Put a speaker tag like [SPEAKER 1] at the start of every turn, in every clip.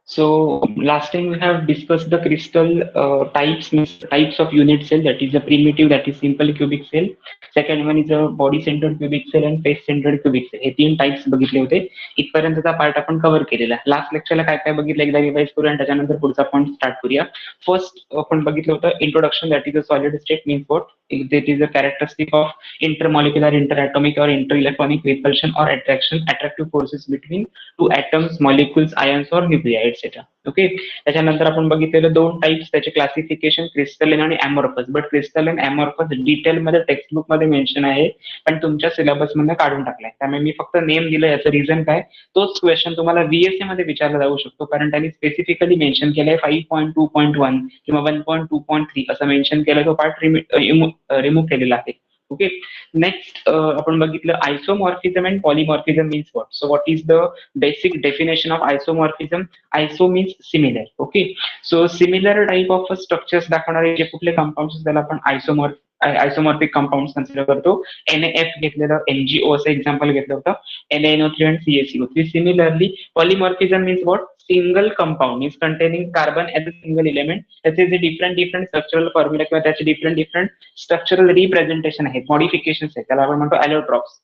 [SPEAKER 1] So last time we have discussed the crystal types, means types of unit cell. That is a primitive, that is simple cubic cell. Second one is a body centered cubic cell and face centered cubic cell. हे तीन types बघितले होते. इथपर्यंतचा part आपण cover केलेला. Last लेक्चरला काय काय बघितलं एकदा रिवाइज करूया आणि त्याच्यानंतर पुढचा पॉईंट स्टार्ट करूया. फर्स्ट आपण बघितलं होतं introduction, that is a solid state means what, that is a characteristic of intermolecular, interatomic or interelectronic repulsion or attractive forces between two atoms, molecules, ions or nuclei etc. Okay. त्याच्यानंतर आपण बघितलेलं दोन types, त्याचे classification crystalline आणि amorphous. But crystalline amorphous detail मध्ये textbook मध्ये mention आहे, पण तुमच्या सिलेबस मध्ये काढून टाकलाय. त्यामुळे मी फक्त नेम दिलं. याचं रिझन काय, तोच क्वेश्चन तुम्हाला VSA मध्ये विचारला जाऊ शकतो, कारण त्यांनी स्पेसिफिकली मेन्शन केलंय 5.2.1 किंवा 1.2.3 असं मेन्शन केलं. तो पार्ट रिमूव्ह केलेला आहे. ओके. नेक्स्ट आपण बघितलं isomorphism and polymorphism means what. So what is the basic definition of isomorphism. Iso means similar. Okay. So similar type of structures दाखवणारे जे कुठले कंपाऊंड्स त्याला आपण आयसोमॉर्फिक कंपाऊंड कन्सिडर करतो. NaF घेतलेलं, MgO असं एक्झाम्पल घेतलं होतं, NaNO3 and CaCO3. Similarly, polymorphism means what? Single compound is containing carbon as a single element. त्याचे जे different structural formula किंवा त्याचे different structural representation आहेत, मॉडिफिकेशन आहेत, त्याला आपण म्हणतो allotrops.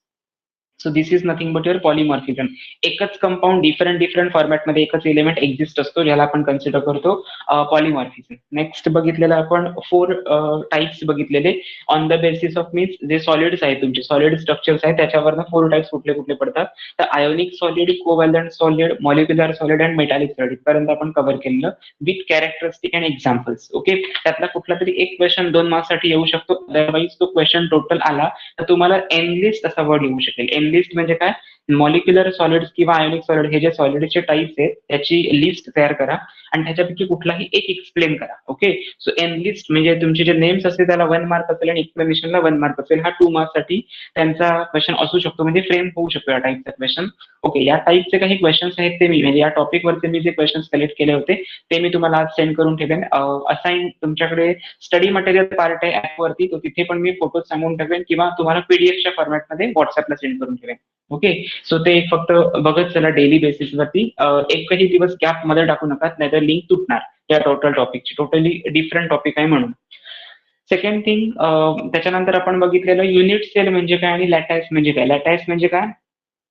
[SPEAKER 1] So this is nothing but your polymorphism. एकच कंपाऊंड डिफरंट फॉर्मॅट मध्ये एकच एलिमेंट एक्झिस्ट असतो, ज्याला आपण कन्सिडर करतो पॉलिमॉर्फिझम. नेक्स्ट बघितलेलं आपण 4 टाइप्स बघितलेले on the basis of means जे सॉलिड्स आहेत, तुमचे सॉलिड स्ट्रक्चर्स आहेत, त्याच्यावरनं 4 टाइप्स कुठले पडतात. तर ionic solid, covalent solid, molecular solid and metallic solid पर्यंत आपण कव्हर केलेलं with characteristic and examples. Okay. त्यातला कुठला तरी एक क्वेश्चन 2 मार्क्स साठी येऊ शकतो. अदरवाईज तो क्वेश्चन टोटल आला तर तुम्हाला एनलिस्ट असा वर्ड येऊ शकेल. लिस्ट म्हणजे काय, मॉलिक्युलर सॉलिड्स किंवा आयोनिक सॉलिड हे जे सॉलिडचे टाइप्स आहेत त्याची लिस्ट तयार करा आणि त्याच्यापैकी कुठलाही एक एक्सप्लेन करा. ओके. सो एन लिस्ट म्हणजे तुमचे जे नेम्स असतील त्याला 1 मार्क असेल आणि एक्सप्लेनेशनला 1 मार्क असेल. हा 2 मार्क्स साठी त्यांचा क्वेश्चन असू शकतो, म्हणजे फ्रेम होऊ शकतो या टाइपचा क्वेश्चन. ओके. या टाइपचे काही क्वेश्चन्स आहेत ते मी म्हणजे या टॉपिक वरचे मी जे क्वेश्चन्स कलेक्ट केले होते ते मी तुम्हाला आज सेंड करून ठेवेन. असाइन तुमच्याकडे स्टडी मटेरियल पार्ट आहे ऍप वरती, तो तिथे पण मी फोटो सांगून ठेवेन किंवा तुम्हाला पीडीएफच्या फॉर्मॅटमध्ये व्हॉट्सअपला सेंड करून ठेवेन. ओके. सो ते फक्त बघत चला डेली बेसिस वरती. एकही दिवस गॅप मध्ये टाकू नका, नाहीतर लिंक तुटणार या टोटल टॉपिकची. टोटली डिफरंट टॉपिक आहे म्हणून. सेकंड थिंग, त्याच्यानंतर आपण बघितलेलं युनिट सेल म्हणजे काय आणि लॅटाइस म्हणजे काय. लॅटाइस म्हणजे काय,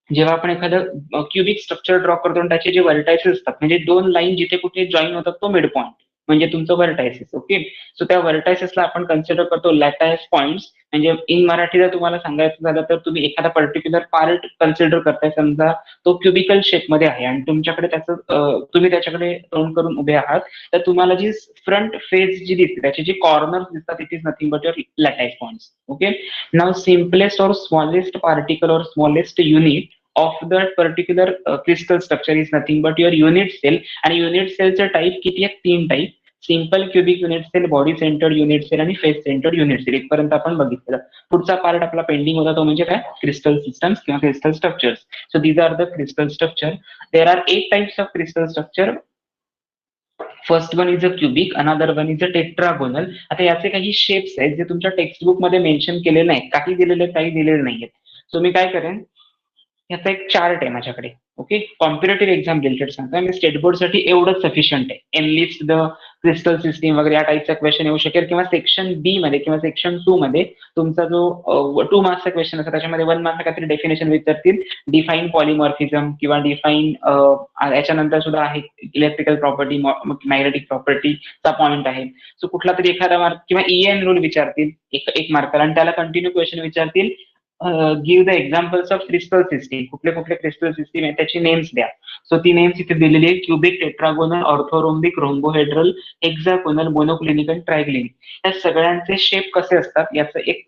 [SPEAKER 1] जेव्हा आपण एखादं क्युबिक स्ट्रक्चर ड्रॉ करतो आणि त्याचे जे व्हर्टायसेस असतात, म्हणजे 2 लाईन जिथे कुठे जॉईन होतात तो मिड पॉईंट म्हणजे तुमचं व्हर्टायसेस. ओके. सो त्या व्हर्टायसेसला आपण कन्सिडर करतो लॅटाइस पॉइंट्स. म्हणजे इन मराठीला तुम्हाला सांगायचं झालं तर तुम्ही एखादा पर्टिक्युलर पार्ट कन्सिडर करताय, समजा तो क्युबिकल शेप मध्ये आहे आणि तुमच्याकडे त्याचं तुम्ही त्याच्याकडे तोंड करून उभे आहात, तर तुम्हाला जी फ्रंट फेस जी दिसते त्याचे जे कॉर्नर्स दिसतात, it is nothing but your lattice points. Okay. Now simplest or smallest particle or smallest unit of that particular crystal structure is nothing but your unit cell. आणि युनिट सेलचे type किती आहेत, 3 type. Simple cubic unit cell, body centred unit cell आणि face centred unit cell. इथपर्यंत आपण बघितलं. पुढचा part आपला पेंडिंग होता तो म्हणजे काय, क्रिस्टल सिस्टम्स किंवा crystal structures. So these are the crystal structure. There are 8 types of crystal structure. First one is a cubic, another one is a tetragonal. आता याचे काही शेप्स आहेत जे तुमच्या टेक्स्टबुक मध्ये मेन्शन केलेले नाहीत, काही दिलेले आहेत काही दिलेले नाहीयेत. सो मी काय करेन, याचा एक चार्ट आहे माझ्याकडे. ओके. कॉम्पिटेटिव्ह एक्झाम रिलेटेड सांगतो मी, स्टेट बोर्ड साठी एवढंच सफिशियंट आहे. एनलिस्ट द क्रिस्टल सिस्टीम वगैरे या टाईपचा क्वेश्चन येऊ शकेल, किंवा सेक्शन बी मध्ये किंवा सेक्शन 2 मध्ये तुमचा जो 2 मार्क्सचा क्वेश्चन असतो त्याच्यामध्ये 1 मार्क काहीतरी डेफिनेशन विचारतील, डिफाईन पॉलिमॉर्फिझम किंवा डिफाईन याच्यानंतर सुद्धा आहे इलेक्ट्रिकल प्रॉपर्टी, मॅग्नेटिक प्रॉपर्टीचा पॉईंट आहे. सो कुठला तरी एखादा मार्क किंवा EN रूल विचारतील एक मार्काला आणि त्याला कंटिन्यू क्वेश्चन विचारतील, give the examples of crystal system. कुठले कुठले क्रिस्टल सिस्टीम आहे त्याची नेम्स द्या. सो ती नेम्स इथे दिलेली आहे, cubic, tetragonal, orthorhombic, rhombohedral, hexagonal, monoclinic आणि ट्रायक्लिनिक. या सगळ्यांचे शेप कसे असतात याचं एक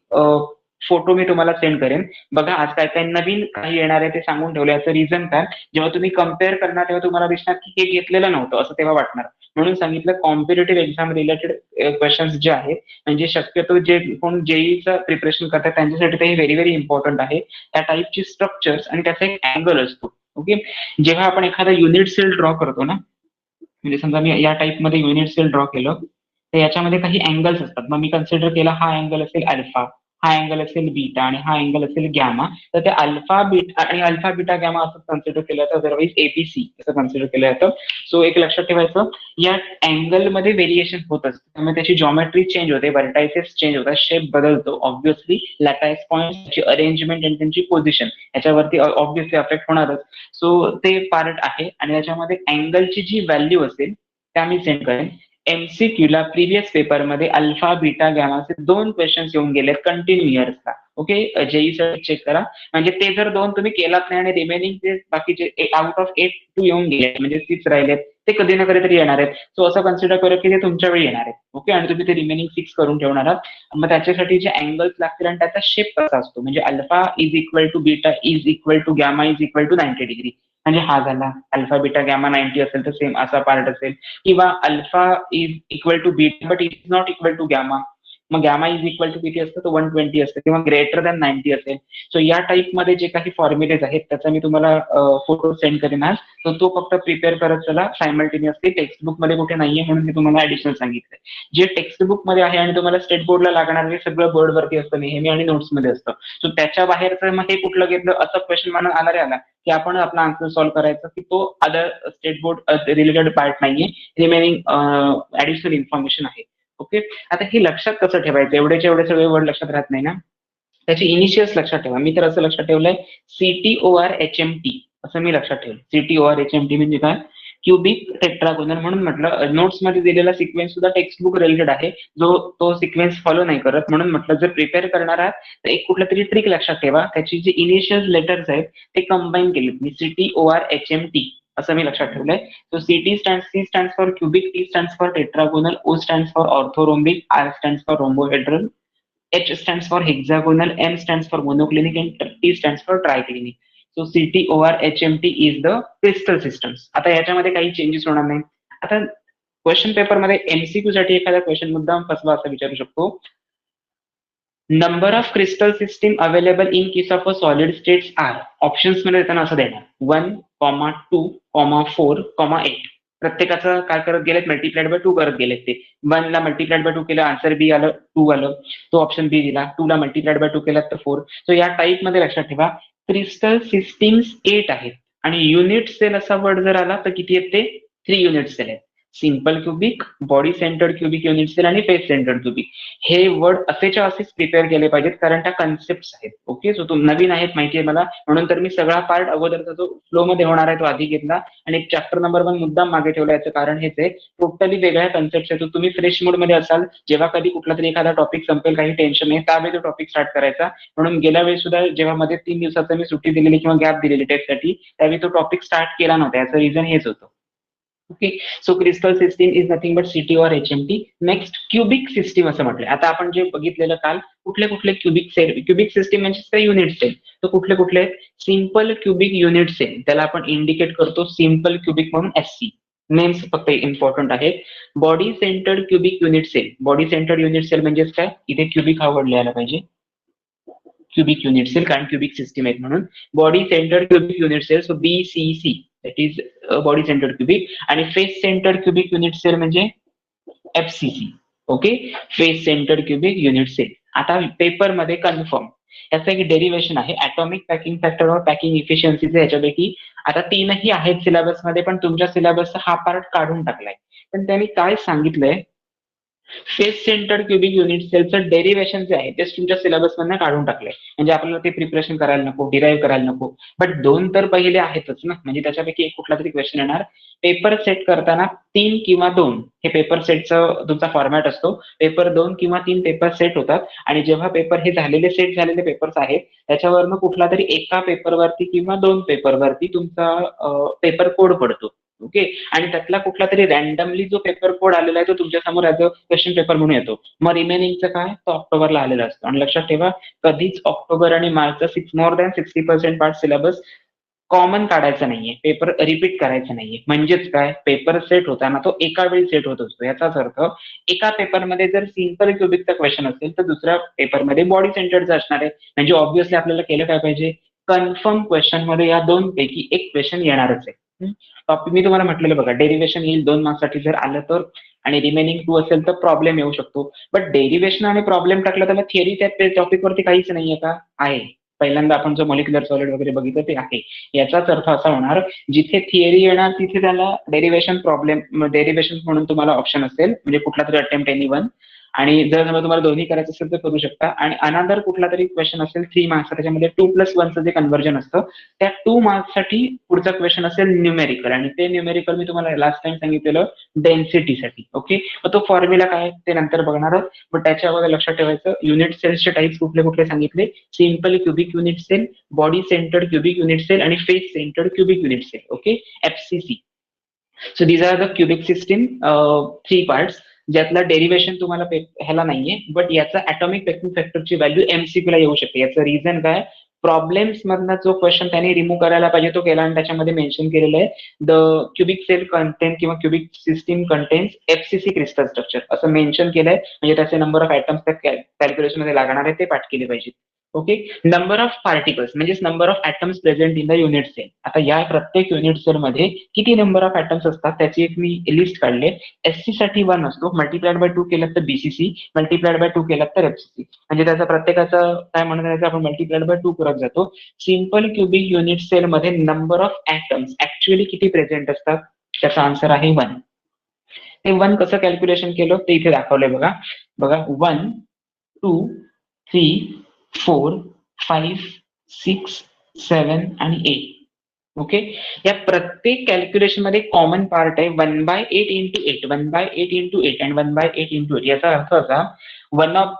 [SPEAKER 1] फोटो मी तुम्हाला सेंड करेन. बघा आज काय काय नवीन काही येणार आहे ते सांगून ठेवलं. याचं रिझन काय, जेव्हा तुम्ही कम्पेअर करणार तेव्हा तुम्हाला दिसणार की हे घेतलेलं नव्हतं असं तेव्हा वाटणार. म्हणून सांगितलं कॉम्पिटेटिव्ह एक्झाम रिलेटेड क्वेश्चन्स जे आहेत, म्हणजे शक्यतो जे कोण जेईचं प्रिपरेशन करतात त्यांच्यासाठी ते व्हेरी व्हेरी इम्पॉर्टंट आहे. त्या टाईपची स्ट्रक्चर्स आणि त्याचा एक अँगल असतो. ओके. जेव्हा आपण एखादा युनिट सेल ड्रॉ करतो ना, म्हणजे समजा मी या टाईपमध्ये युनिट सेल ड्रॉ केलं तर याच्यामध्ये काही अँगल्स असतात. मग मी कन्सिडर केला हा अँगल असेल अल्फा, हा अँगल असेल बीटा आणि हा अँगल असेल गॅमा, तर ते अल्फा बीटा आणि अल्फा बीटा गॅमा असं कन्सिडर केलं जातं, अदरवाईज एबीसी असं कन्सिडर केलं जातं. सो एक लक्षात ठेवायचं, या अँगल मध्ये व्हेरिएशन होत असतं, त्यामुळे त्याची जॉमेट्री चेंज होते, व्हर्टायसेस चेंज होतात, शेप बदलतो. ऑब्व्हियसली लॅटाईस पॉईंटची अरेंजमेंट आणि त्यांची पोझिशन याच्यावरती ऑब्व्हियसली अफेक्ट होणारच. सो ते पार्ट आहे आणि याच्यामध्ये अँगलची जी व्हॅल्यू असेल त्या मी सेंड करेन. एमसीक्यूला प्रिव्हियस पेपरमध्ये अल्फा बीटा गॅमाचे 2 क्वेश्चन्स येऊन गेले कंटिन्यू इयर्सला. ओके, जेईसाठी चेक करा, म्हणजे ते जर 2 तुम्ही केलात नाही आणि रिमेनिंग जे बाकीचे आउट ऑफ 8 2 येऊन गेले म्हणजे 6 राहिलेत, ते कधी ना कधीतरी येणार आहेत. सो असं कन्सिडर करा की ते तुमच्या वेळी येणार आहेत. ओके, आणि तुम्ही ते रिमेनिंग 6 करून ठेवणार आहात. मग त्याच्यासाठी जे अँगल्स लागतील आणि त्याचा शेप कसा असतो, म्हणजे alpha is equal to beta is equal to gamma is equal to 90 degree, म्हणजे हा झाला अल्फा बीटा गॅमा 90 असेल तर सेम असा पार्ट असेल. किंवा alpha is equal to beta but is not equal to gamma, मग गॅमा इज इक्वल टू किती असतं, तो 120 असतं, किंवा ग्रेटर दॅन 90 असेल. सो या टाईप मध्ये जे काही फॉर्म्युलेज आहेत त्याचा मी तुम्हाला फोटो सेंड करेन आज, तर तो फक्त प्रिपेअर करत चला सायमल्टेनियसली. टेक्स्टबुक मध्ये कुठे नाहीये म्हणून मी तुम्हाला ऍडिशनल सांगितलंय. जे टेक्स्टबुक मध्ये आहे आणि तुम्हाला स्टेट बोर्डला लागणार हे सगळं बोर्डवरती असतं नेहमी आणि नोट्स मध्ये असतं. सो त्याच्या बाहेरचं मग हे कुठलं घेतलं असं क्वेश्चन मला आला की आपण आपला आन्सर सॉल्व्ह करायचा, की तो other state board related part नाहीये, रिमेनिंग ऍडिशनल इन्फॉर्मेशन आहे. ओके, आता हे लक्षात कसं ठेवायचं, एवढेचे एवढे सगळे वर्ड लक्षात राहत नाही ना, त्याची इनिशियल्स लक्षात ठेवा. मी तर असं लक्षात ठेवलंय CTORHMT असं मी लक्षात ठेवलं. CTORHMT म्हणजे काय, क्युबिक टेट्रागोनल. म्हणून म्हटलं नोट्स मध्ये दिलेला सिक्वेन्स सुद्धा टेक्स्टबुक रिलेटेड आहे, जो तो सिक्वेन्स फॉलो नाही करत. म्हणून म्हटलं जर प्रिपेअर करणार आहात तर एक कुठलं तरी ट्रिक लक्षात ठेवा, त्याची जे इनिशियल लेटर्स आहेत ते कंबाईन केलेत मी, CTORHMT असं मी लक्षात ठेवलंय. So C stands for cubic, T stands for tetragonal, O stands for orthorhombic, R stands for rhombohedral, H stands for hexagonal, M stands for monoclinic, and T stands for triclinic. So CTORHMT is the crystal systems. आता याच्यामध्ये काही changes होणार नाही. आता question paper मध्ये MCQ साठी एखादा question मुद्दाम फसवा असं विचारू शकतो. Number of crystal system available in case of a solid states are. Options मध्ये देताना असं देणार 1, 2, 4, 8. प्रत्येकाचं काय करत गेलेत, मल्टिप्लाइड बाय 2 करत गेलेत. ते 1 ला मल्टिप्लाइड बाय 2 केलं, आन्सर बी आलं, 2 आलं, तो ऑप्शन बी दिला. 2 ला मल्टिप्लाइड बाय 2 केलं तर 4. सो या टाईप मध्ये लक्षात ठेवा, क्रिस्टल सिस्टीम्स 8 आहेत आणि युनिट सेल असा वर्ड जर आला तर किती आहेत ते 3 युनिट सेल आहेत. Simple cubic, body centred cubic unit cell आणि फेस सेंटर्ड क्युबिक. हे वर्ड असेच्या असेच प्रिपेअर केले पाहिजेत, कारण त्या कन्सेप्ट आहेत. ओके, सो तुम नवीन आहेत माहिती आहे मला, म्हणून तर मी सगळा पार्ट अगोदरचा जो फ्लो मध्ये होणार आहे तो आधी घेतला आणि एक चॅप्टर नंबर 1 मुद्दाम मागे ठेवला. याचं कारण हेच आहे, टोटली वेगळ्या कन्सेप्ट आहे. तुम्ही फ्रेश मूड मध्ये असाल, जेव्हा कधी कुठला तरी एखादा टॉपिक संपेल, काही टेन्शन नाही, त्यावेळी तो टॉपिक स्टार्ट करायचा. म्हणून गेल्या वेळी सुद्धा जेव्हा मध्ये 3 दिवसाचा मी सुट्टी दिलेली किंवा गॅप दिलेली टेस्टसाठी, त्यावेळी तो टॉपिक स्टार्ट केला नव्हता. याचं रिझन हेच होतं. Okay, so crystal system is nothing but CTORHMT. Next cubic system असं म्हटलंय. आता आपण जे बघितलेलं काल, कुठले कुठले क्युबिक सिस्टीम म्हणजे युनिट सेल, तर कुठले कुठले सिंपल क्युबिक युनिट सेल, त्याला आपण इंडिकेट करतो सिंपल क्युबिक म्हणून SC. नेम्स फक्त इम्पॉर्टंट आहेत. Body centred cubic unit cell. Body centred unit cell म्हणजेच काय, इथे क्युबिक हा वर्ड लिहायला पाहिजे, क्युबिक युनिट सेल, कारण क्युबिक सिस्टीम आहेत म्हणून. Body centred cubic unit cell, so BCC, that is body centred cubic. आणि face centred cubic unit cell म्हणजे FCC. Okay, face centred cubic unit cell. आता paper मध्ये confirm याचं एक derivation आहे, ॲटॉमिक पॅकिंग फॅक्टर और पॅकिंग इफिशियन्सीचे. याच्यापैकी आता 3ही आहेत सिलेबस मध्ये, पण तुमच्या सिलेबसचा हा पार्ट काढून टाकलाय. पण त्यांनी काय सांगितलंय, फेस सेंटर्ड क्युबिक युनिट सेलचं डेरिव्हेशन जे आहे तेच तुमच्या सिलेबस मधनं काढून टाकलंय, म्हणजे आपल्याला ते प्रिपरेशन करायला नको, डिराईव्ह करायला नको. बट 2 तर पहिले आहेतच ना, म्हणजे त्याच्यापैकी एक कुठला तरी क्वेश्चन येणार. पेपर सेट करताना 3 किंवा 2 हे पेपर सेटचं तुमचा फॉर्मॅट असतो. पेपर 2 किंवा 3 पेपर सेट होतात आणि जेव्हा पेपर हे झालेले सेट झालेले पेपर्स आहेत त्याच्यावरनं कुठला तरी एका पेपरवरती किंवा 2 पेपरवरती तुमचा पेपर कोड पडतो. ओके, आणि त्यातला कुठला तरी रॅन्डमली जो पेपर कोड आलेला आहे तो तुमच्या समोर ऍज अ क्वेश्चन पेपर म्हणून येतो. मग रिमेनिंगचं काय, तो ऑक्टोबरला आलेला असतो. आणि लक्षात ठेवा, कधीच ऑक्टोबर आणि मार्चचा more than 60% part syllabus common काढायचा नाहीये, पेपर रिपीट करायचा नाहीये. म्हणजेच काय, पेपर सेट होताना तो एका वेळी सेट होत असतो. याचाच अर्थ, एका पेपरमध्ये जर सिंपल क्युबिकचा क्वेश्चन असेल तर दुसऱ्या पेपरमध्ये बॉडी सेंटरचा असणार आहे. म्हणजे ऑब्व्हियसली आपल्याला केलं काय पाहिजे, कन्फर्म क्वेश्चन मध्ये या 2 पैकी एक क्वेश्चन येणारच आहे. टॉपिक मी तुम्हाला म्हटलेलं बघा, डेरिव्हेशन येईल 2 मार्क्स साठी, जर आलं तर आणि रिमेनिंग 2 असेल तर प्रॉब्लेम येऊ शकतो. बट डेरिव्हेशन आणि प्रॉब्लेम टाकलं तर मग थिअरी त्या टॉपिकवरती काहीच नाहीये का? आहे. पहिल्यांदा आपण जो मॉलिक्युलर सॉलिड वगैरे बघितलं ते आहे. याचाच अर्थ असा होणार, जिथे थिअरी येणार तिथे त्याला डेरिव्हेशन म्हणून तुम्हाला ऑप्शन असेल, म्हणजे कुठला तरी अटेम्प्ट एनी वन. आणि जर तुम्हाला दोन्ही करायचं असेल तर करू शकता. आणि अनदर कुठला तरी क्वेश्चन असेल 3 मार्क्सचा, त्याच्यामध्ये 2+1चं जे कन्व्हर्जन असतं, त्या 2 मार्क्ससाठी पुढचा क्वेश्चन असेल न्यूमेरिकल. आणि ते न्यूमेरिकल मी तुम्हाला लास्ट टाइम सांगितलेलं डेन्सिटीसाठी. ओके, मग तो फॉर्म्युला काय ते नंतर बघणार आहोत. पण त्याच्या अगोदर लक्षात ठेवायचं, युनिट सेल्सचे टाइप्स कुठले कुठले सांगितले. Simple cubic unit cell, body centred cubic unit cell आणि face centred cubic unit cell. Okay, FCC. So these are the cubic system 3 parts, ज्यातलं डेरिव्हेशन तुम्हाला ह्याला नाहीये, बट याचा ऍटॉमिक पॅकिंग फॅक्टरची व्हॅल्यू MCQ ला येऊ शकते. याचं रिझन काय, प्रॉब्लेम्स मधला जो क्वेश्चन त्याने रिमूव्ह करायला पाहिजे तो केला आणि त्याच्यामध्ये मेन्शन केलेलं आहे, द क्युबिक सेल कंटेंट किंवा cubic system contains FCC crystal structure असं मेन्शन केलंय. म्हणजे त्याचे नंबर ऑफ ऍटम्स त्या कॅल्क्युलेशन मध्ये लागणार आहे ते पाठ केले पाहिजे. ओके, नंबर ऑफ पार्टिकल्स म्हणजेच number of atoms present in the unit cell. आता या प्रत्येक युनिट सेल मध्ये किती नंबर ऑफ ऍटम्स असतात त्याची एक मी लिस्ट काढली. SC साठी 1 असतो, मल्टिप्लाइड बाय 2 केलं तर BCC, मल्टिप्लाइड बाय 2 केलं तर FCC. म्हणजे त्याचा प्रत्येकाचा काय म्हणतात, आपण मल्टिप्लाइड बाय 2 करत जातो. सिंपल क्युबिक युनिट सेल मध्ये नंबर ऑफ ऍटम्स ऍक्च्युअली किती प्रेझेंट असतात, त्याचा आन्सर आहे 1. ते 1 कसं कॅल्क्युलेशन केलं ते इथे दाखवलंय बघा. बघा 1, 2, 3, 4, 5, 6, 7 आणि 8. ओके, या प्रत्येक कॅल्क्युलेशन मध्ये कॉमन पार्ट आहे 1/8 इंटू 8, 1/8 इंटू 8 आणि 1/8 इंटू 8. याचा अर्थ असा,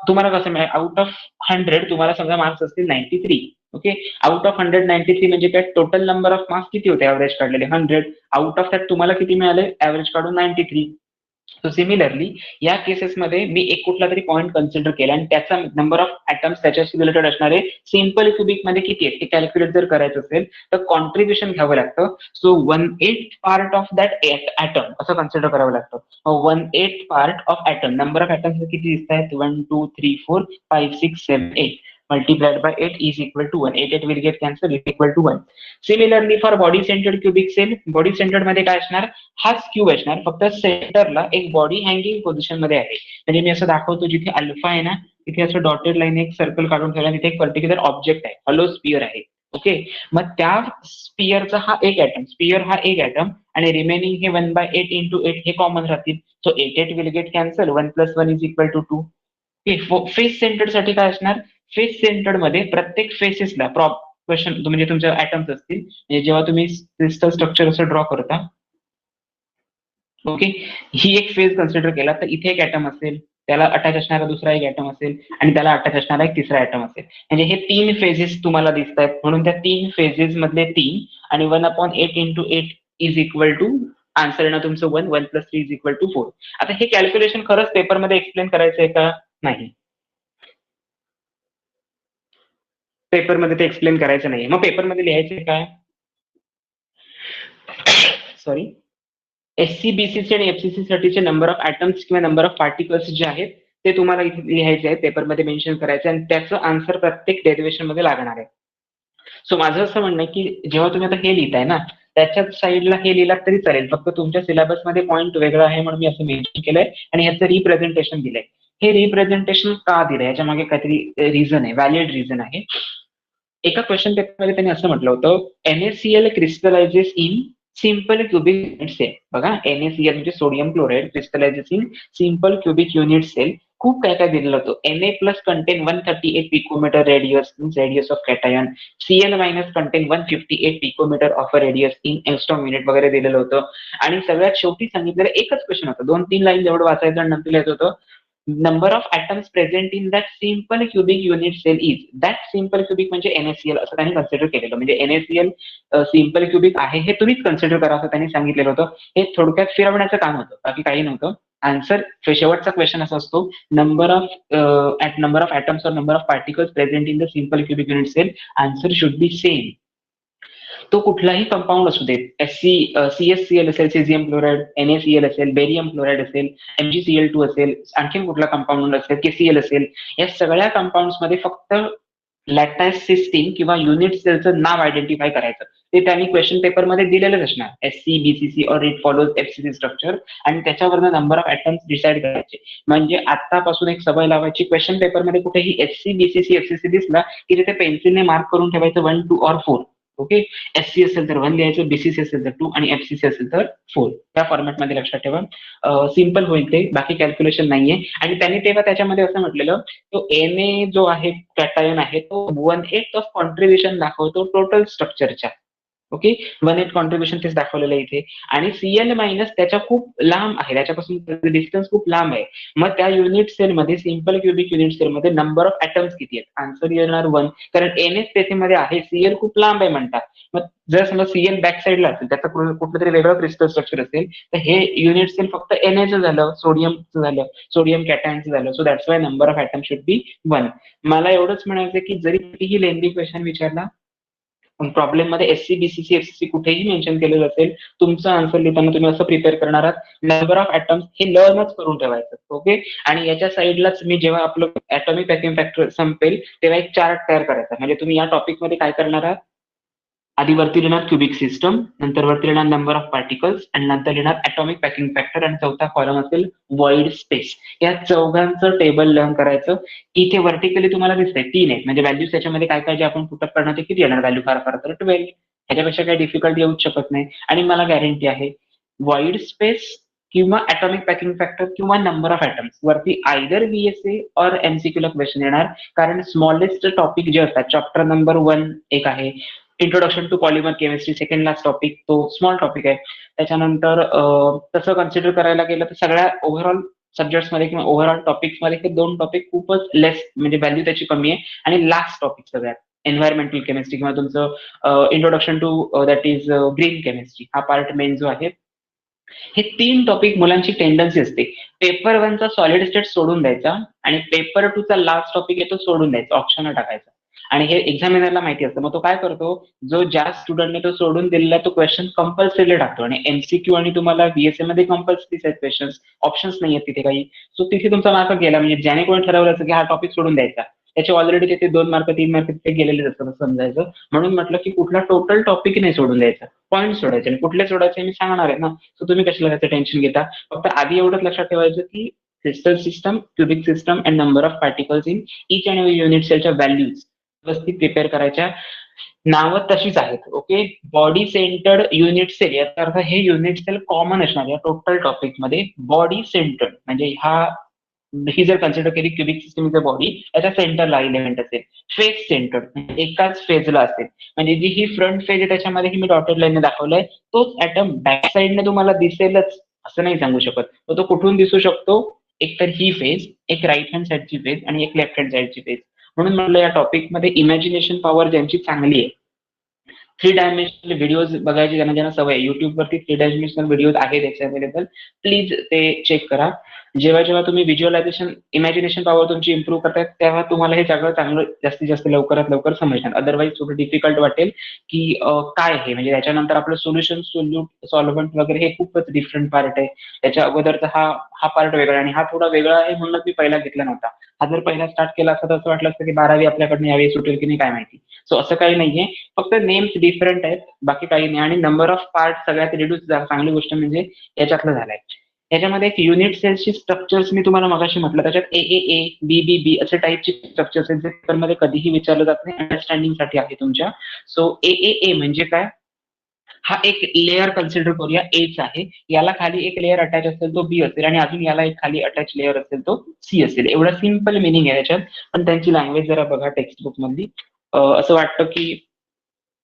[SPEAKER 1] तुम्हाला कसं मिळेल, आउट ऑफ 100 तुम्हाला समजा मार्क्स असतील 93. ओके, आउट ऑफ 100 93 म्हणजे काय, टोटल नंबर ऑफ मार्क्स किती होते ऍव्हरेज काढलेले 100. आउट ऑफ दॅट तुम्हाला किती मिळाले ऍव्हरेज काढून 93. सो सिमिलरली या केसेसमध्ये मी एक कुठला तरी पॉईंट कन्सिडर केला आणि त्याचा नंबर ऑफ ऍटम्स त्याच्याशी रिलेटेड असणारे सिंपल क्युबिक मध्ये किती आहेत ते कॅल्क्युलेट जर करायचं असेल तर कॉन्ट्रीब्युशन घ्यावं लागतं. So 1/8 part of that atom असं कन्सिडर करावं लागतं. 1/8 part of atom, number of atoms किती दिसत आहेत, 1, 2, 3, 4, 5, 6, 7, 8 multiplied by 8 is equal to 1. 8 will get cancelled, is equal to 1. Similarly for body centered cubic cell, body centered मध्ये काय असणार, हाच क्यूब असणार, फक्त सेंटरला एक बॉडी हँगिंग पोझिशन मध्ये आहे. म्हणजे मी असं दाखवतो, जिथे अल्फा आहे ना तिथे असं डॉटेड लाईन एक सर्कल काढून ठेवला, तिथे एक पर्टिक्युलर ऑब्जेक्ट आहे, हॉलो स्पियर आहे. ओके, मग त्या स्पियरचा हा एक ऍटम, स्पियर हा एक ऍटम आणि रिमेनिंग हे 1/8 इंटू 8 हे कॉमन राहतील. So 8 will get cancel, 1 + 1 is equal to 2. Face centred साठी काय असणार, फेस सेंटर्ड मध्ये प्रत्येक फेसेसला क्वेश्चन म्हणजे तुमचे ऍटम्स असतील, म्हणजे जेव्हा तुम्ही क्रिस्टल स्ट्रक्चर असं ड्रॉ करता, ओके, ही एक फेज कन्सिडर केला तर इथे एक ऍटम असेल, त्याला अटॅच असणारा दुसरा एक ऍटम असेल आणि त्याला अटॅच असणारा एक तिसरा ऍटम असेल. म्हणजे हे 3 फेजेस तुम्हाला दिसत आहेत, म्हणून त्या 3 फेजेस मधले 3 आणि 1/8 into 8 is equal to, answer ना तुमचं 1, 1 + 3 इज इक्वल टू 4. आता हे कॅल्क्युलेशन खरंच पेपरमध्ये एक्सप्लेन करायचंय का, नाही, पेपरमध्ये ते एक्सप्लेन करायचं नाही. मग पेपरमध्ये लिहायचे काय, सॉरी, SC, BCC आणि FCC साठीचे नंबर ऑफ ऍटम्स किंवा नंबर ऑफ पार्टिकल्स जे आहेत ते तुम्हाला इथे लिहायचे आहेत, पेपरमध्ये मेन्शन करायचे आणि त्याचं आन्सर प्रत्येक डेरिव्हेशन मध्ये लागणार आहे. सो माझं असं म्हणणं आहे की जेव्हा तुम्ही आता हे लिहिताय ना, त्याच्याच साईडला हे लिहिलात तरी चालेल, फक्त तुमच्या सिलेबस मध्ये पॉईंट वेगळा आहे म्हणून मी असं मेन्शन केलंय आणि ह्याचं रिप्रेझेंटेशन दिलंय. हे रिप्रेझेंटेशन का दिलंय याच्या मागे काहीतरी रिझन आहे, व्हॅलिड रिझन आहे. एका क्वेश्चन पेपरमध्ये त्यांनी असं म्हटलं होतं, NaCl crystallizes in simple cubic unit cell. बघा, NaCl म्हणजे sodium chloride crystallizes in simple cubic unit cell. खूप काय काय दिलेलं होतं. Na+ contain 138 picometre radius of cation, Cl- contain 158 picometre of radius in angstrom unit वगैरे दिलेलं होतं. आणि सगळ्यात शेवटी सांगितलेलं एकच क्वेश्चन होतं, 2-3 लाईन जेवढं वाचायचं आणि नंतर लिहायचं होतं, number of atoms present in that simple cubic unit cell is. That simple cubic म्हणजे NaCl असं त्यांनी कन्सिडर केलेलं. म्हणजे NaCl सिंपल क्युबिक आहे हे तुम्हीच कन्सिडर करा असं त्यांनी सांगितलेलं होतं. हे थोडक्यात फिरवण्याचं काम होतं, बाकी काही नव्हतं. आन्सर शेवटचा क्वेश्चन असा असतो, नंबर ऑफ ऍटम्स और number of particles present in the simple cubic unit cell, answer should be same. तो कुठलाही कंपाऊंड असू देत, CSCl असेल, सीझियम क्लोराईड, NaCl असेल, बेरियम क्लोराईड असेल, MgCl2 असेल, आणखीन कुठला कंपाऊंड असेल, KCl असेल, या सगळ्या कंपाऊंड्स मध्ये फक्त लॅटाईस सिस्टीम किंवा युनिट सेलचं नाव आयडेंटिफाय करायचं. ते त्यांनी क्वेश्चन पेपरमध्ये दिलेलंच असणार, SC BCC और इट फॉलोज FCC स्ट्रक्चर, आणि त्याच्यावरनं नंबर ऑफ ॲटम्स डिसाईड करायचे. म्हणजे आतापासून एक सवय लावायची, क्वेश्चन पेपरमध्ये कुठेही SC BCC FCC दिसला की तिथे पेन्सिलने मार्क करून ठेवायचं 1 2 और 4. ओके, SC असेल तर 1 लिहायचं, BCC असेल तर 2 आणि FCC असेल तर 4. त्या फॉर्मॅटमध्ये लक्षात ठेवा. सिम्पल होईल ते, बाकी कॅल्क्युलेशन नाहीये. आणि त्यांनी तेव्हा त्याच्यामध्ये असं म्हटलेलं, तो Na जो आहे कॅटायन आहे तो 1/8 ऑफ कॉन्ट्रीब्युशन दाखवतो टोटल स्ट्रक्चरच्या. ओके, 1/8 कॉन्ट्रीब्युशन तेच दाखवलेलं आहे इथे. आणि Cl मायनस त्याच्या खूप लांब आहे, त्याच्यापासून डिस्टन्स खूप लांब आहे. मग त्या युनिट सेलमध्ये, सिम्पल क्युबिक युनिट सेलमध्ये नंबर ऑफ ॲटम्स किती आहेत? आन्सर येणार 1, कारण Na स्पेसिसमध्ये आहे, Cl खूप लांब आहे म्हणतात. मग जर समजा Cl बॅक साईडला असेल, त्याचं कुठलं तरी वेगळं क्रिस्टल स्ट्रक्चर असेल, तर हे युनिट सेल फक्त Na झालं, सोडियमचं झालं, सोडियम कॅटायनचं झालं. So that's why number of atom should be 1. मला एवढंच म्हणायचं की जरी कितीही लेंदी क्वेश्चन विचारला, प्रॉब्लेम मध्ये SC BCC FCC कुठेही मेन्शन केलेलं असेल, तुमचं आन्सर लिहिताना तुम्ही असं प्रिपेअर करणार आहात, नंबर ऑफ ॲटम्स हे लर्नच करून ठेवायचं. ओके, आणि याच्या साईडलाच मी जेव्हा आपलं ॲटॉमिक पॅकिंग फॅक्टर संपेल तेव्हा एक चार्ट तयार करायचा. म्हणजे तुम्ही या टॉपिक मध्ये काय करणार आहात, आधी वरती लिहिणार क्युबिक सिस्टम, नंतर वरती लिहिणार नंबर ऑफ पार्टिकल्स, आणि नंतर लिहिणार ॲटॉमिक पॅकिंग फॅक्टर, आणि चौथा कॉलम असेल व्हॉइड स्पेस. या चौघांचं टेबल लर्न करायचं. इथे व्हर्टिकली तुम्हाला दिसतंय 3 आहेत, म्हणजे व्हॅल्यूज त्याच्यामध्ये काय काय जे आपण पुटअप करणार ते किती येणार, व्हॅल्यू फार फार तर 12. ह्याच्यापेक्षा काही डिफिकल्ट येऊच शकत नाही. आणि मला गॅरंटी आहे व्हॉइड स्पेस किंवा ॲटॉमिक पॅकिंग फॅक्टर किंवा नंबर ऑफ ॲटम्स वरती आयदर VSA और MCQ ला क्वेश्चन येणार. कारण स्मॉलेस्ट टॉपिक जे असतात, चॅप्टर नंबर 1 एक आहे, introduction to polymer chemistry, second last topic, तो स्मॉल टॉपिक आहे. त्याच्यानंतर तसं कन्सिडर करायला गेलं तर सगळ्या ओव्हरऑल सब्जेक्ट्समध्ये किंवा ओव्हरऑल टॉपिक्समध्ये हे 2 टॉपिक खूपच लेस, म्हणजे व्हॅल्यू त्याची कमी आहे. आणि लास्ट टॉपिक सगळ्यात एन्व्हायरमेंटल केमिस्ट्री किंवा तुमचं introduction to that is green chemistry, हा पार्ट मेन जो आहे. हे 3 टॉपिक मुलांची टेंडन्सी असते, पेपर 1 चा सॉलिड स्टेट सोडून द्यायचा आणि पेपर 2 चा लास्ट टॉपिक आहे तो सोडून द्यायचा, ऑप्शनला टाकायचा. आणि हे एक्झामिनरला माहिती असतं. मग तो काय करतो, जो ज्या स्टुडंटने तो सोडून दिलेला तो क्वेश्चन कंपल्सरी टाकतो. आणि MCQ आणि तुम्हाला VSA मध्ये कंपल्सरीच आहेत क्वेश्चन्स, ऑप्शन्स नाही आहेत तिथे काही. सो तिथे तुमचा मार्क गेला. म्हणजे ज्याने कोणी ठरवलं असं की हा टॉपिक सोडून द्यायचा, त्याचे ऑलरेडी तिथे 2 मार्क 3 मार्क तिथे गेलेले असतात समजायचं. म्हणून म्हटलं की कुठला टोटल टॉपिक नाही सोडून द्यायचा, पॉईंट सोडायचे. आणि कुठले सोडायचे मी सांगणार आहे ना, सो तुम्ही कशाला त्याचं टेन्शन घेता. फक्त आधी एवढंच लक्षात ठेवायचं की crystal system, cubic system and number of particles in each and every unit सेलच्या व्हॅल्यूज व्यवस्थित प्रिपेअर करायच्या. नावं तशीच आहेत. Okay, body centred unit cell, याचा अर्थ हे युनिट सेल कॉमन असणार या टोटल टॉपिक मध्ये. बॉडी सेंटर्ड म्हणजे ही जर कन्सिडर केली क्युबिक सिस्टमचा बॉडी, याच्या सेंटरला एलिमेंट असेल. फेज सेंटर्ड एकाच फेजला असेल, म्हणजे जी ही फ्रंट फेज आहे त्याच्यामध्ये मी डॉटेड लाईनने दाखवलंय, तोच ऍटम बॅक साईडने तुम्हाला दिसेलच असं नाही सांगू शकत. तो कुठून दिसू शकतो, एक तर ही फेज, एक राईट हँड साईडची फेज आणि एक लेफ्ट हँड साईडची फेज. म्हणून म्हटलं या टॉपिकमध्ये इमॅजिनेशन पॉवर ज्यांची चांगली आहे, 3 डायमेन्शनल व्हिडिओज बघायची ज्यांना ज्यांना सवय, युट्यूबवरती 3 डायमेन्शनल व्हिडिओज आहेत त्याचे अवेलेबल, प्लीज ते चेक करा. जेव्हा जेव्हा तुम्ही व्हिज्युअलायझेशन, इमॅजिनेशन पॉवर तुमची इम्प्रूव्ह करताय, तेव्हा तुम्हाला हे सगळं चांगलं जास्तीत जास्त लवकरात लवकर समजणार. अदरवाईज थोडं डिफिकल्ट वाटेल की काय हे, म्हणजे त्याच्यानंतर आपलं सोल्युशन, सॉल्व्हंट वगैरे हे खूपच डिफरंट पार्ट आहे. त्याच्या अगोदरचा हा पार्ट वेगळा, आणि हा थोडा वेगळा आहे म्हणून मी पहिला घेतला नव्हता. हा जर पहिला स्टार्ट केला असता तर असं वाटलं असतं की 12वी आपल्याकडनं यावेळी सुटेल की नाही काय माहिती. सो असं काही नाहीये, फक्त नेम्स डिफरंट आहेत, बाकी काही नाही. आणि नंबर ऑफ पार्ट सगळ्यात रिड्यूस, चांगली गोष्ट म्हणजे याच्यातलं झालंय. याच्यामध्ये एक युनिट सेल्सची स्ट्रक्चर्स मी तुम्हाला मगाशी म्हटलं, त्याच्यात AAA, BBB असे टाईपचे स्ट्रक्चर्स आहेत जे पेपरमध्ये कधीही विचारलं जात नाही, अंडरस्टँडिंग साठी आहे तुमच्या. सो AAA म्हणजे काय, हा एक लेअर कन्सिडर करूया, एच आहे. याला खाली एक लेअर अटॅच असेल तो B असेल, आणि अजून याला एक खाली अटॅच लेअर असेल तो C असेल. एवढा सिम्पल मिनिंग आहे त्याच्यात. पण त्यांची लँग्वेज जरा बघा टेक्स्ट बुक मधली. असं वाटतं की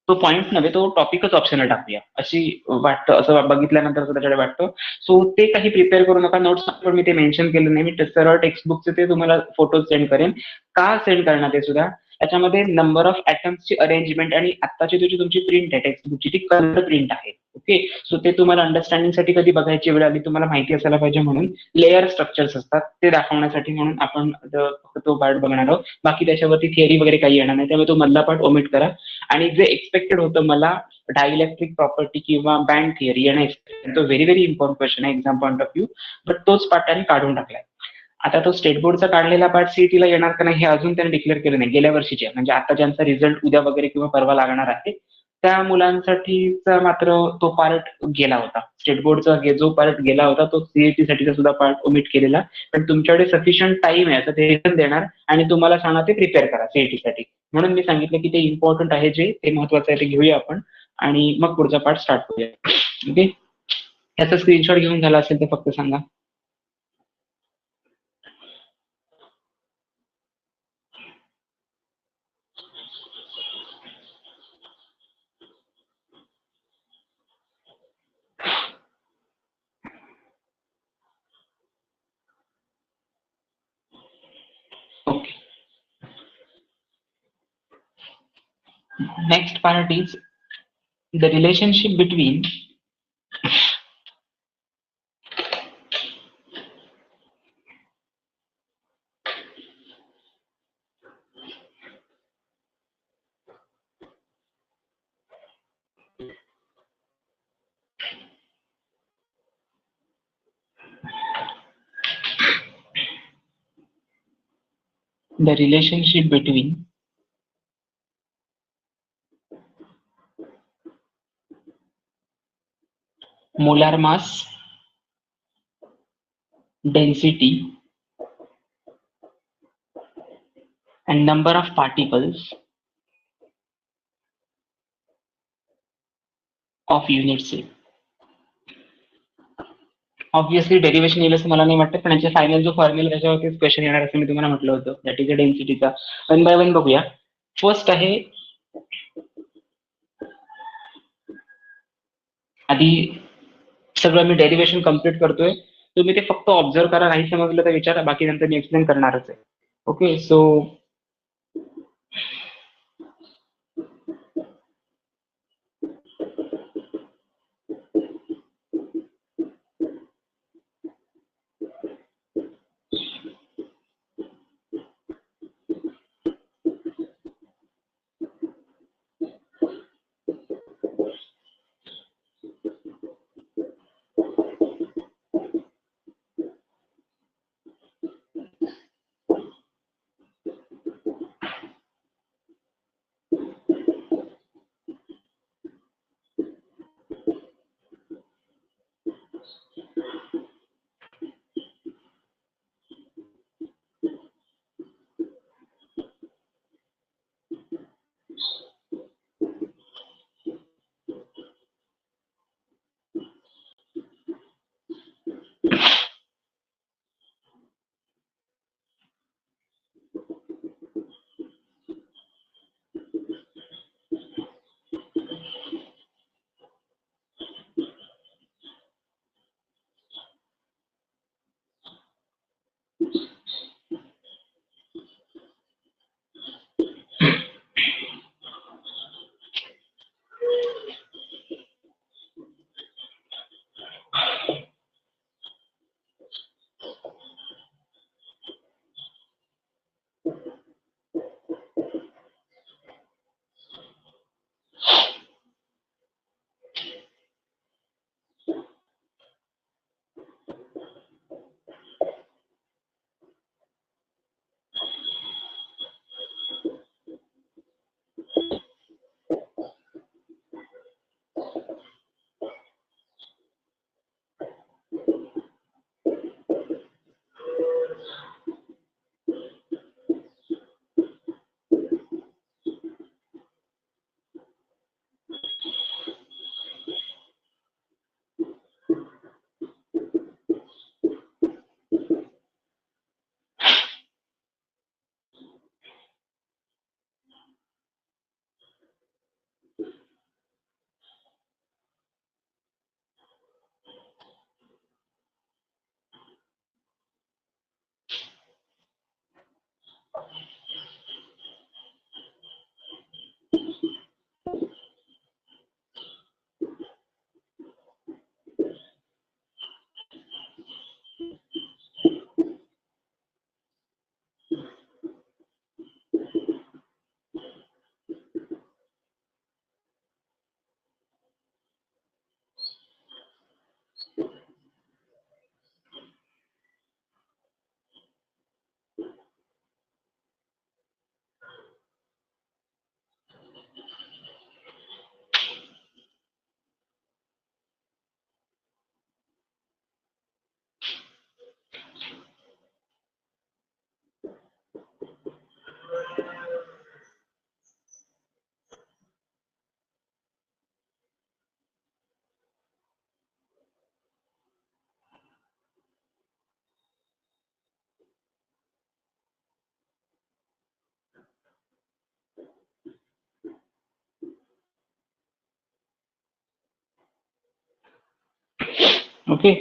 [SPEAKER 1] तो पॉईंट नव्हे, तो टॉपिकच ऑप्शनल टाकूया अशी वाटतं, असं बघितल्यानंतर त्याच्याकडे वाटतं. सो ते काही प्रिपेअर करू नका. नोट्स मी ते मेन्शन केलं नाही, मी सरळ टेक्स्ट बुकचे ते तुम्हाला फोटो सेंड करेन. का सेंड करणार ते सुद्धा, त्याच्यामध्ये नंबर ऑफ ॲटम्सची अरेंजमेंट आणि आत्ताची तुमची प्रिंट आहे टेक्स्ट बुकची, ती कलर प्रिंट आहे. ओके, सो ते तुम्हाला अंडरस्टँडिंगसाठी कधी बघायची वेळ आली तुम्हाला माहिती असायला पाहिजे, म्हणून लेअर स्ट्रक्चर्स असतात ते दाखवण्यासाठी, म्हणून आपण तो पार्ट बघणार आहोत. बाकी त्याच्यावरती थिअरी वगैरे काही येणार नाही, त्यामुळे तो मधला पार्ट ओमिट करा. आणि जे एक्सपेक्टेड होतं मला, डायइलेक्ट्रिक प्रॉपर्टी किंवा बँड थिअरी, आणि तो व्हेरी व्हेरी इम्पॉर्टंट क्वेश्चन आहे exam point of view, but तोच पार्ट त्यांनी काढून टाकलाय. आता तो स्टेट बोर्डचा काढलेला पार्ट सीईटीला येणार का नाही हे अजून त्यांनी डिक्लेअर केलं नाही. गेल्या वर्षीचे म्हणजे आता ज्यांचा रिझल्ट उद्या वगैरे किंवा परवा लागणार आहे त्या मुलांसाठीचा मात्र तो पार्ट गेला होता. स्टेट बोर्डचा जो पार्ट गेला होता तो सीईटी साठीचा सुद्धा पार्ट ओमिट केलेला. पण तुमच्याकडे सफिशियंट टाइम आहे, तर ते रिझन देणार आणि तुम्हाला सांगणार ते प्रिपेअर करा सीईटी साठी. म्हणून मी सांगितलं की ते इम्पॉर्टंट आहे, जे ते महत्वाचं आहे ते घेऊया आपण आणि मग पुढचा पार्ट स्टार्ट करूया. ओके, याचा स्क्रीनशॉट घेऊन झाला असेल तर फक्त सांगा. Okay. Next part is the relationship between the relationship between molar mass, density, and number of particles of unit cell. Obviously derivation येईल असं मला नाही वाटतं, पण याच्या फायनल जो फॉर्म्युला त्याच्यावरतीच क्वेश्चन येणार असं मी तुम्हाला म्हटलं होतं. दॅट इज अ डेन्सिटीचा. वन बाय वन बघूया. फर्स्ट आहे, आधी सगळं मी डेरिवेशन कम्प्लीट करतोय, तुम्ही ते फक्त ऑब्झर्व करा, नाही समजलं तर विचारा, बाकी नंतर मी एक्सप्लेन करणारच आहे. Okay, so okay,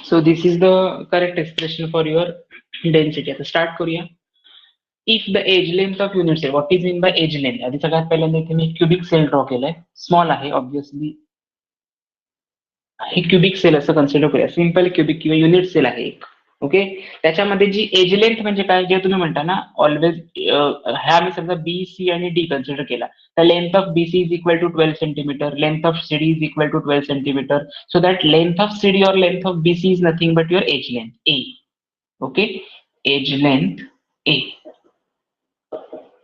[SPEAKER 1] so this is the correct expression for your density. आता स्टार्ट करूया. If the edge length of unit cell, what is in by edge length? आधी सगळ्यात पहिल्यांदा इथे मी क्युबिक सेल ड्रॉ केलाय, स्मॉल आहे ऑब्व्हियसली, हे क्युबिक सेल असं कन्सिडर करूया. सिंपल क्युबिक किंवा युनिट सेल आहे एक. ओके, त्याच्यामध्ये जी एज लेंथ म्हणजे काय, जे तुम्ही म्हणता ना ऑलवेज, ह्या मी समजा बी सी आणि डी कन्सिडर केला, तर length of BC is equal to 12 centimetre, length of CD is equal to 12 centimetre. So that length of CD or length of BC is nothing but your edge length A. Okay, edge length A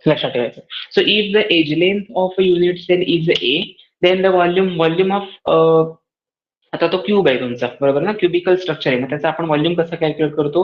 [SPEAKER 1] लक्षात ठेवायचं. So if the edge length of a unit cell is A, then the volume of, आता तो cube आहे तुमचा, बरोबर ना, cubical structure आहे, मग त्याचा आपण व्हॉल्यूम कसं कॅल्क्युलेट करतो,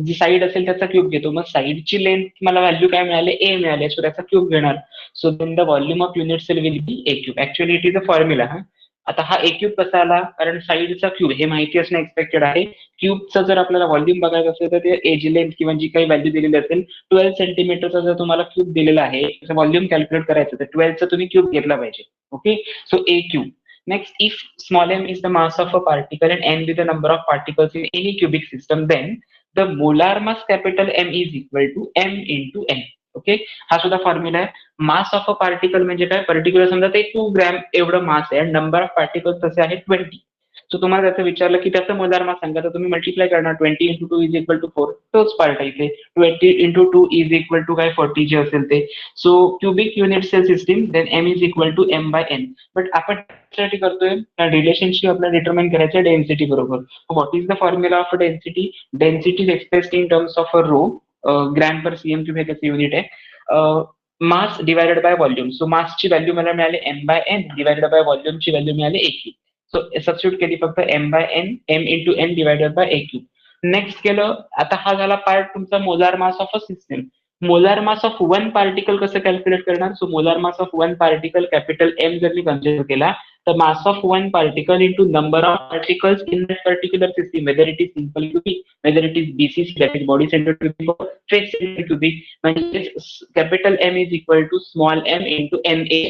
[SPEAKER 1] जी साईड असेल त्याचा क्यूब घेतो, मग साईडची लेंथ मला व्हॅल्यू काय मिळाले, ए मिळाले, सो त्याचा क्यूब घेणार. So then the volume of unit cell will be a cube. Actually it is a formula. हा, आता हा ए क्यूब कसा आला, कारण साईडचा क्यूब हे माहिती असणं एक्सपेक्टेड आहे. क्यूबचं जर आपल्याला व्हॉल्यूम बघायचं असेल तर ते एज लेंथ किंवा जी काही व्हॅल्यू दिलेली असेल, 12 सेंटीमीटरचा जर तुम्हाला क्यूब दिलेला आहे, त्याचं व्हॉल्यूम कॅल्क्युलेट करायचं तर 12चा तुम्ही क्यूब घेतला पाहिजे. Okay, so A cube. Next, if small m is the mass of a particle and n be the number of particles in any cubic system, then the molar mass capital M is equal to m into n. Okay, हा सुद्धा formula आहे. मास of a particle म्हणजे काय, particular समजा ते 2 gram एवढं मास आहे, number of particles तसे आहेत 20. सो तुम्हाला त्याचं विचारलं की त्याचं मोलार मास सांगा, तर तुम्ही मल्टिप्लाय करणार, 20 इंटू 2 इज इक्वल टू 4, तोच पार्ट आहे इथे, 20 इंटू 2 इज इक्वल टू काय 40 जे असेल ते. So cubic unit cell system, then M is equal to M by N. But आपण साठी करतोय रिलेशनशिप आपल्याला डिटरमाइन करायचं डेन्सिटी बरोबर. What is the formula of density? Density is expressed in terms of a rho, gram per CM cube हे त्याचं unit आहे. Mass divided by volume. So मासची व्हॅल्यू मला मिळाली M by N, divided by व्हॉल्यूमची value मिळाली A cube. So substitute केली फक्त M by N, M into N divided by A cube. Next केलं, आता हा झाला पार्ट तुमचा molar mass of a system. Molar mass of one particle कसं कॅल्क्युलेट करणार? So molar mass of one particle capital M जर मी consider केला, the mass of one particle into number of particles in that particular system, whether it is simple cubic, whether it is BCC, that is body centered cubic, or face centered cubic, म्हणजे capital M is equal to small m into NA.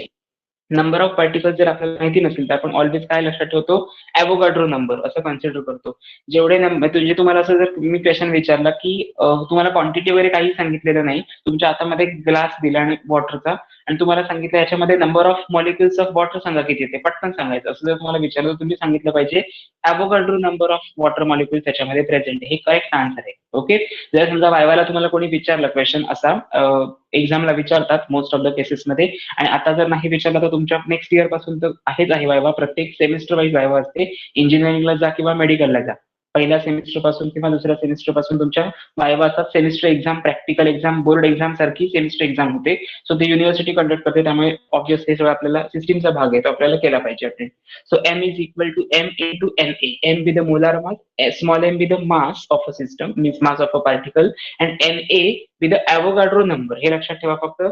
[SPEAKER 1] Number of particles जर आपल्याला माहिती नसेल तर आपण always काय लक्षात ठेवतो, ॲव्होगाड्रो नंबर असं कन्सिडर करतो. जेवढे नंबर म्हणजे तुम्हाला असं जर मी क्वेश्चन विचारला की तुम्हाला क्वांटिटी वगैरे काही सांगितलेलं नाही, तुमच्या हातामध्ये ग्लास दिला आणि वॉटरचा, आणि तुम्हाला सांगितलं याच्यामध्ये number of molecules of water सांगा किती येते, पटकन सांगायचं. असं जर तुम्हाला विचारलं तर तुम्ही सांगितलं पाहिजे ॲव्होगाड्रो नंबर ऑफ वॉटर मॉलिक्युल्स त्याच्यामध्ये प्रेझेंट. हे करेक्ट आन्सर आहे. ओके, जर समजा वायवाला तुम्हाला कोणी विचारलं क्वेश्चन असा, एक्झामला विचारतात मोस्ट ऑफ द केसेसमध्ये, आणि आता जर नाही विचारलं तर तुमच्या नेक्स्ट इयर पासून तर आहेच आहे वायवा, प्रत्येक सेमिस्टर वाईज वायवा असते. इंजिनिअरिंगला जा किंवा मेडिकलला जा, पहिल्या सेमिस्टर पासून किंवा दुसऱ्या सेमिस्टर पासून तुमच्या वायवा असतात. Semester exam, practical exam, board exam सारखी सेमिस्टर एक्झाम होते. सो ते युनिव्हर्सिटी कंडक्ट करते, त्यामुळे ऑब्व्हियसली सगळं आपल्याला सिस्टीमचा भाग आहे, तो आपल्याला केला पाहिजे attend. So M is equal to M into N A. M be the molar mass, small M be the mass of a system means mass of a particle, and N A with Avogadro number. हे लक्षात ठेवा फक्त.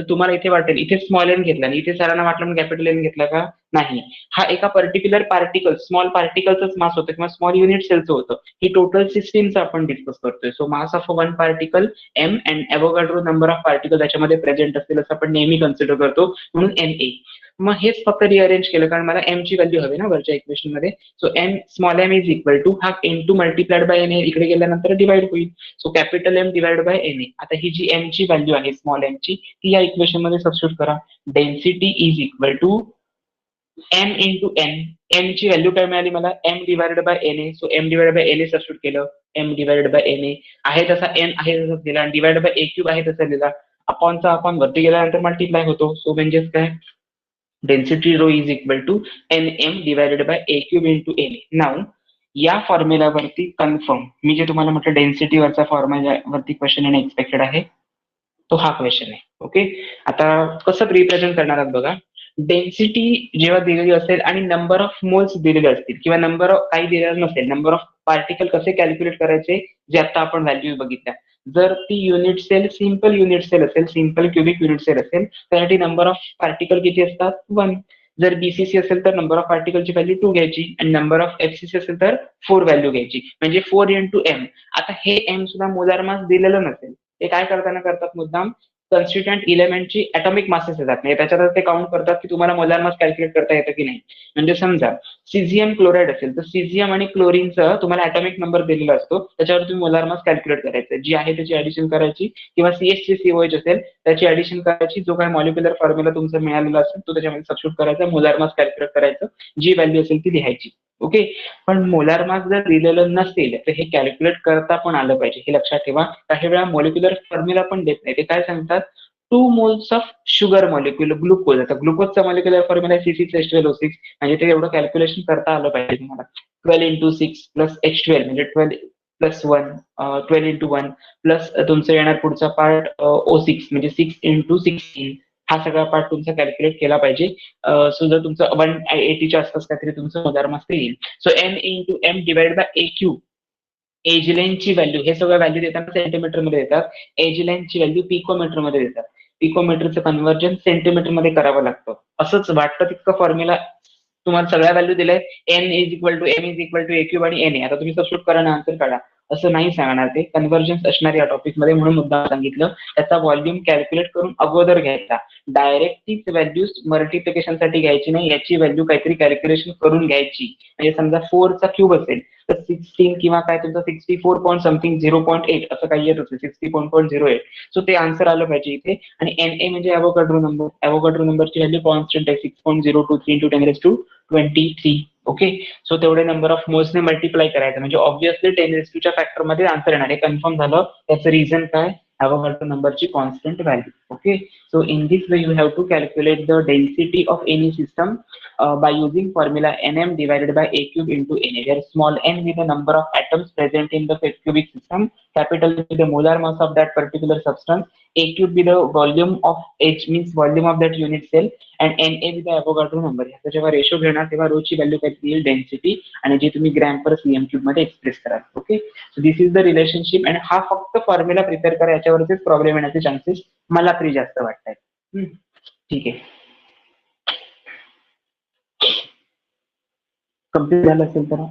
[SPEAKER 1] तुम्हाला इथे वाटेल इथे small N घेतला आणि इथे सरांना वाटलं कॅपिटल एन घेतला का, नाही. हा एका पर्टिक्युलर पार्टिकल, स्मॉल पार्टिकलच मास होतं किंवा स्मॉल युनिट सेलचं होतं. ही टोटल सिस्टीमचं आपण डिस्कस करतोय. So mass of one particle M and Avogadro number of particle त्याच्यामध्ये प्रेझेंट असतील असं आपण नेहमी कन्सिडर करतो, म्हणून एन ए. मग हेच फक्त रिअरेंज केलं कारण मला एम ची व्हॅल्यू हवी ना वरच्या इक्वेशन मध्ये. So M small M is equal to हा into multiplied by N A, इकडे गेल्यानंतर डिवाइड होईल. So capital M divide by N A. आता ही जी एम ची व्हॅल्यू आहे स्मॉल एम ची, ती या इक्वेशन मध्ये सबस्टिट्यूट करा. Density is equal to M into N. M ची व्हॅल्यू काय मिळाली मला, M divided by N A. So M divide by N A substitute केलं, M divided by N A आहे तसा एन आहे तसं दिला, आणि डिवाइड बाय ए क्यूब आहे तसं दिला. अपॉनचा अपॉन वरती गेल्यानंतर मल्टिप्लाय होतो. सो म्हणजेच काय, density rho is equal to N M divided by A cube into N. नाव या फॉर्म्युलावरती कन्फर्म, मी जे तुम्हाला म्हटलं डेन्सिटीवरचा फॉर्म्युलावरती क्वेश्चन येणं एक्सपेक्टेड आहे, तो हा क्वेश्चन आहे. ओके, आता कसं रिप्रेझेंट करणार आहात बघा. डेन्सिटी जेव्हा दिलेली असेल आणि नंबर ऑफ मोल्स दिलेले असतील किंवा नंबर ऑफ काही दिलेलं नसेल, नंबर ऑफ पार्टिकल कसे कॅल्क्युलेट करायचे जे आता आपण व्हॅल्यू बघितल्या. जर ती unit cell simple unit cell असेल, सिंपल क्युबिक युनिट सेल असेल, त्यासाठी नंबर ऑफ पार्टिकल किती असतात, 1. जर बीसीसी असेल तर नंबर ऑफ पार्टिकलची व्हॅल्यू 2 घ्यायची, आणि नंबर ऑफ एफसीसी असेल तर 4 व्हॅल्यू घ्यायची, म्हणजे 4 इंटू एम. आता हे एम सुद्धा मोलार मास दिलेलं नसेल, ते काय करताना करतात मुद्दाम कन्स्टिट्युएंट इलेमेंटची ऍटॉमिक मासेस येतात, म्हणजे त्याच्यात ते काउंट करतात की तुम्हाला मोलार मास कॅल्क्युलेट करता येतं की नाही. म्हणजे समजा सीझियम क्लोराईड असेल तर सीझियम आणि क्लोरीनचं तुम्हाला ऍटॉमिक नंबर दिलेला असतो, त्याच्यावर तुम्ही मोलार मास कॅल्क्युलेट करायचं, जी आहे त्याची ऍडिशन करायची, किंवा CH3COH असेल त्याची ऍडिशन करायची, जो काही मॉलिक्युलर फॉर्म्युला तुमचा मिळालेला असेल तो त्याच्यामध्ये सबस्टिट्यूट करायचा, मोलार मास कॅल्क्युलेट करायचं, जी व्हॅल्यू असेल ती लिहायची. ओके. पण मोलार मास जर दिलेलं नसेल तर हे कॅल्क्युलेट करता पण आलं पाहिजे, हे लक्षात ठेवा. काही वेळा मॉलिक्युलर फॉर्म्युला पण देत नाही, ते काय सांगतात 2 moles of sugar molecule glucose. आता ग्लुकोजचा मॉलिक्युलर फॉर्म्युला C6H12O6, म्हणजे ते एवढं कॅल्क्युलेशन करता आलं पाहिजे तुम्हाला. 12 into 6 plus H12 म्हणजे 12 plus 1, 12 into 1 प्लस तुमचं येणार पुढचा पार्ट O6 म्हणजे 6 into 16, हा सगळा पार्ट तुमचा कॅल्क्युलेट केला पाहिजे. सो जर तुमचं 180च्या आसपास काहीतरी तुमचं मोलार मास येईल. So N into M divide by AQ, edge लेंथची व्हॅल्यू, हे सगळं व्हॅल्यू देताना सेंटीमीटर मध्ये देतात, एज लेंथची व्हॅल्यू पिकोमीटर मध्ये देतात, पिकोमीटरचं कन्व्हर्जन सेंटीमीटर मध्ये करावं लागतं. असंच वाटतं तितकं फॉर्म्युला तुम्हाला सगळ्या व्हॅल्यू दिलाय, N is equal to M is equal to AQ आणि NA. आता तुम्ही सबस्टिट्यूट करा ना, आन्सर काढा, असं नाही सांगणार ते. कन्व्हर्जन्स असणार या टॉपिक मध्ये, म्हणून मुद्दा सांगितलं. त्याचा व्हॉल्यूम कॅल्क्युलेट करून अगोदर घ्यायचा, डायरेक्ट तीच व्हॅल्यू मल्टिप्लिकेशन साठी घ्यायची नाही, याची व्हॅल्यू काहीतरी कॅल्क्युलेशन करून घ्यायची. म्हणजे समजा 4 चा क्यूब असेल तर 16 किंवा काय तुमचं 64 पॉईंट समथिंग 0.8 असं काही येत असेल, 60.08. सो ते आन्सर आलं पाहिजे इथे. आणि NA म्हणजे ॲव्होगाड्रो नंबर, ॲव्होगाड्रो नंबरची व्हॅल्यू कॉन्स्टंट आहे 6.023 into 10⁻23. ओके. सो तेवढे नंबर ऑफ मोल्सने मल्टिप्लाय करायचं, म्हणजे ऑब्व्हियसली 10⁻⁴ फॅक्टर मध्ये आन्सर येणार. हे कन्फर्म झालं. त्याचं रिझन काय, ॲव्होगाड्रो नंबरची constant value. Okay. So in this way you have to calculate the density of any system by using formula Nm divided by A cube into Na, where small n be the number of atoms present in the cubic system, capital N be the molar mass of that particular substance, A cube be the volume of H means volume of that unit cell, and Na be the Avogadro number. याचा जेव्हा ratio घेणार तेव्हा row ची value काय येईल density, आणि जे तुम्ही ग्रॅम पर सीएम क्यूब मध्ये एक्सप्रेस कराल. Okay. So this is the relationship, आणि हा फक्त फॉर्म्युला प्रिपेअर करा, याच्यावरतीच प्रॉब्लेम येण्याचे चान्सेस मला तरी जास्त वाटत. ठीक आहे. कम्प्लीट झालं असेल तर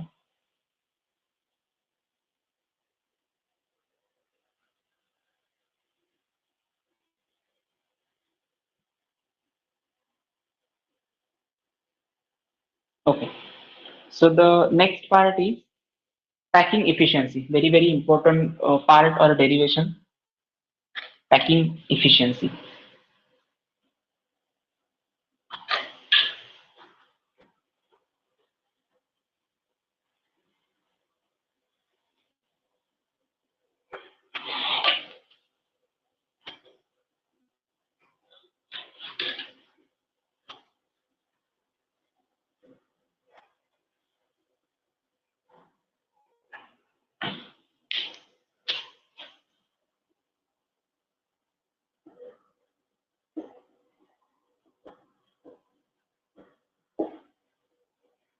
[SPEAKER 1] okay. So the next part is packing efficiency, very important part or derivation, packing efficiency.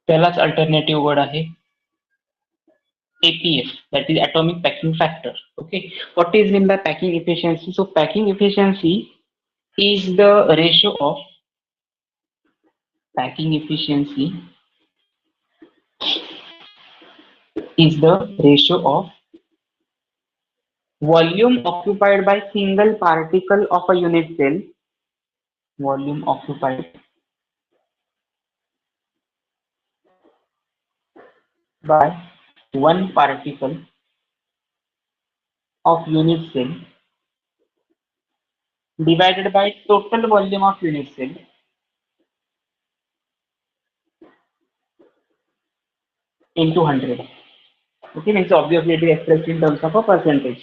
[SPEAKER 1] त्यालाच अल्टरनेटिव्ह वर्ड आहे APF, that is atomic packing factor. Okay, what is mean by packing efficiency? So packing efficiency is the ratio of volume occupied by single particle of a unit cell, volume occupied by one particle of unit cell divided by total volume of unit cell into 100. Okay, means obviously it is expressed in terms of a percentage.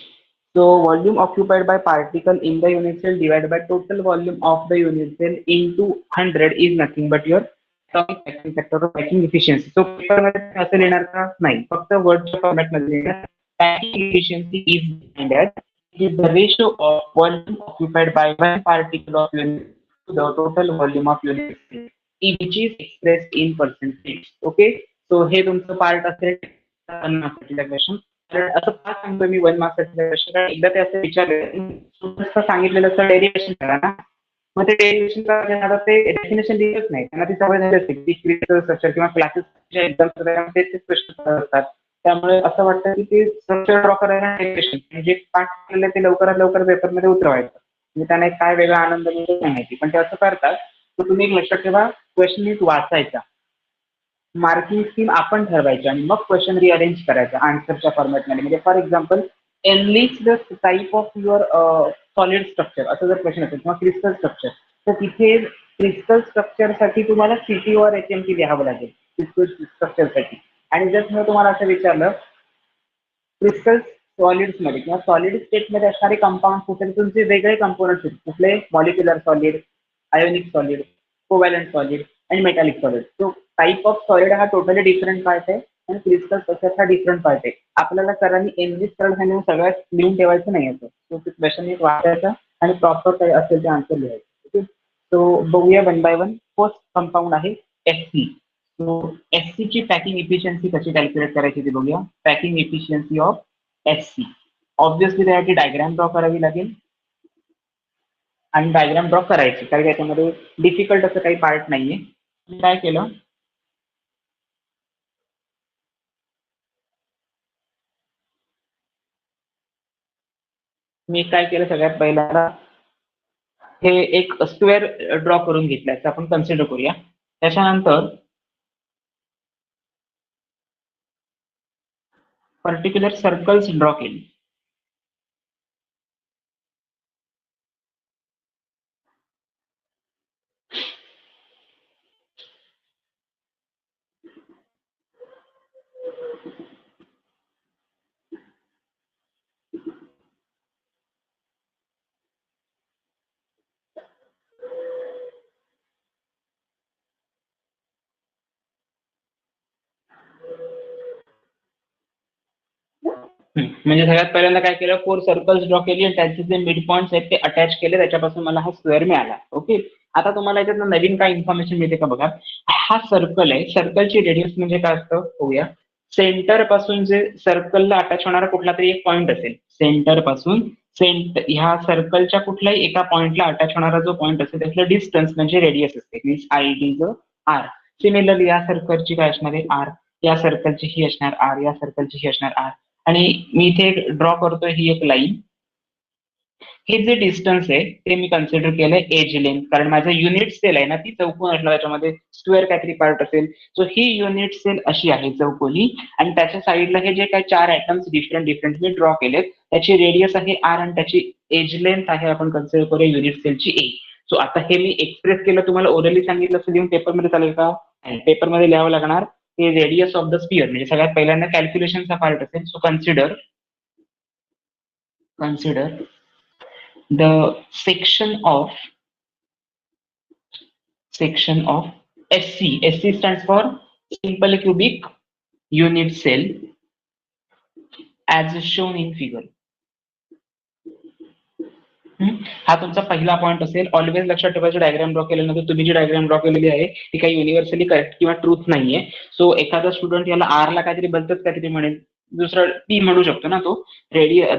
[SPEAKER 1] So volume occupied by particle in the unit cell divided by total volume of the unit cell into 100 is nothing but your atomic packing factor or packing efficiency. So paper मध्ये असं लिहिणार का नाही, फक्त वर्डच्या format मध्ये लिहिणार. Packing efficiency is defined as is the ratio of volume occupied by one particle of unit to the total volume of unit cell, which is expressed in percentage. Okay, so हे तुमचं part असेल 1 मार्क्सचा question. तर असं का सांगतो मी 1 मार्क्सचा question, कारण एकदा ते असं विचारलं सांगितलेलं असं डेरिव्हेशन करा ना, मग ते डेरिव्हेशन करायला ते डेफिनेशन दिलंच नाही, त्यांना ती सवय झाली असते की क्रिस्टल स्ट्रक्चर किंवा क्लासेसच्या एक्झाम तेच प्रश्न असतात. त्यामुळे असं वाटतं की ते स्ट्रक्चर ड्रॉ करायला डेरिव्हेशन म्हणजे पाठ केलेलं ते लवकरात लवकर पेपरमध्ये उतरवायचं, म्हणजे त्यांना एक काय वेगळा आनंद मिळतो नाही माहिती, पण ते असं करतात. तर तुम्ही एक लक्षात ठेवा, क्वेश्चन नीट वाचायचा, मार्किंग स्कीम आपण ठरवायची आणि मग क्वेश्चन रिअरेंज करायचा आन्सरच्या फॉर्मॅटमध्ये. म्हणजे for example, analyst the type of your solid structure असं जर क्वेश्चन असेल, किंवा क्रिस्टल स्ट्रक्चर, तर तिथे क्रिस्टल स्ट्रक्चरसाठी तुम्हाला सीटी और HMT लिहावं लागेल क्रिस्टल स्ट्रक्चरसाठी. आणि जर तुम्हाला असं विचारलं क्रिस्टल सॉलिड्स मध्ये किंवा सॉलिड स्टेटमध्ये असणारे कंपाऊंड कुठे, तुमचे वेगळे कंपोनंट्स आहेत कुठले, molecular solid, ionic solid, covalent solid आणि मेटॅलिक सॉलिड. तो टाईप ऑफ सॉलिड हा टोटली डिफरंट पार्ट आहे आणि क्रिस्टल स्ट्रक्चर हा डिफरंट पार्ट आहे. आपल्याला सरांनी एनलिस्ट करत सगळ्यात लिहून ठेवायचं नाही असं, तो क्वेश्चन एक वाचायचा आणि प्रॉपर काय असेल ते आन्सर लिहायचं. ओके, सो बघूया one by one. First compound आहे SC. सो SC ची पॅकिंग इफिशियन्सी कशी कॅल्क्युलेट करायची ते बघूया. Packing efficiency of SC. Obviously त्यासाठी डायग्राम ड्रॉ करावी लागेल आणि डायग्राम ड्रॉ करायची, कारण त्याच्यामध्ये डिफिकल्ट असं काही पार्ट नाहीये. मी काय केलं, सगळ्यात पहिल्यांदा हे एक स्क्वेअर ड्रॉ करून घेतल्याचं आपण कन्सिडर करूया. त्याच्यानंतर पर्टिक्युलर सर्कल्स ड्रॉ केली. म्हणजे सगळ्यात पहिल्यांदा काय केलं, 4 सर्कल्स ड्रॉ केली आणि त्यांचे जे मिड पॉईंट्स आहेत ते अटॅच केले, त्याच्यापासून मला हा स्क्वेअर मिळाला. ओके, आता तुम्हाला याच्यात नवीन काय इन्फॉर्मेशन मिळते का बघा. हा सर्कल आहे, सर्कलची रेडियस म्हणजे काय असतं होऊया. सेंटर पासून जे सर्कलला अटॅच होणारा कुठला तरी एक पॉईंट असेल, सेंटर पासून ह्या सर्कलच्या कुठल्याही एका पॉईंटला अटॅच होणारा जो पॉईंट असेल त्याचं डिस्टन्स म्हणजे रेडियस असते, मीन्स ID ज R. सिमिलरली या सर्कलची काय असणार आहे R, या सर्कलची ही असणार R, या सर्कलची ही असणार R. आणि मी इथे ड्रॉ करतोय ही एक लाईन. हे जे डिस्टन्स आहे ते मी कन्सिडर केलंय एज लेंथ, कारण माझं युनिट सेल आहे ना ती चौकोन असणार, त्याच्यामध्ये स्क्वेअर काहीतरी पार्ट असेल. सो ही युनिट सेल अशी आहे चौकोनी, आणि त्याच्या साईडला हे जे काही 4 ऍटम्स डिफरंट डिफरंट मी ड्रॉ केलेत त्याची रेडियस आहे R आणि त्याची एज लेंथ आहे आपण कन्सिडर करूया युनिट सेलची A. सो आता हे मी एक्सप्रेस केलं, तुम्हाला ओरली सांगितलं असं लिहून पेपरमध्ये चालेल का? पेपरमध्ये लिहावं लागणार. हे रेडियस ऑफ द स्पियर म्हणजे सगळ्यात पहिल्यांदा कॅल्क्युलेशनचा पार्ट असेल. So consider the section of SC. SC stands for simple cubic unit cell as shown in figure. हा तुमचा पहिला पॉईंट असेल. ऑलवेज लक्षात ठेवायचं, डायग्राम ड्रॉ केल्यानंतर तुम्ही जी डायग्राम ड्रॉ केलेली आहे ती काही युनिव्हर्सली करेक्ट किंवा ट्रूथ नाहीये. सो एखादा स्टुडंट याला R ला काहीतरी बदलत काहीतरी म्हणेल, दुसरा P म्हणू शकतो ना, तो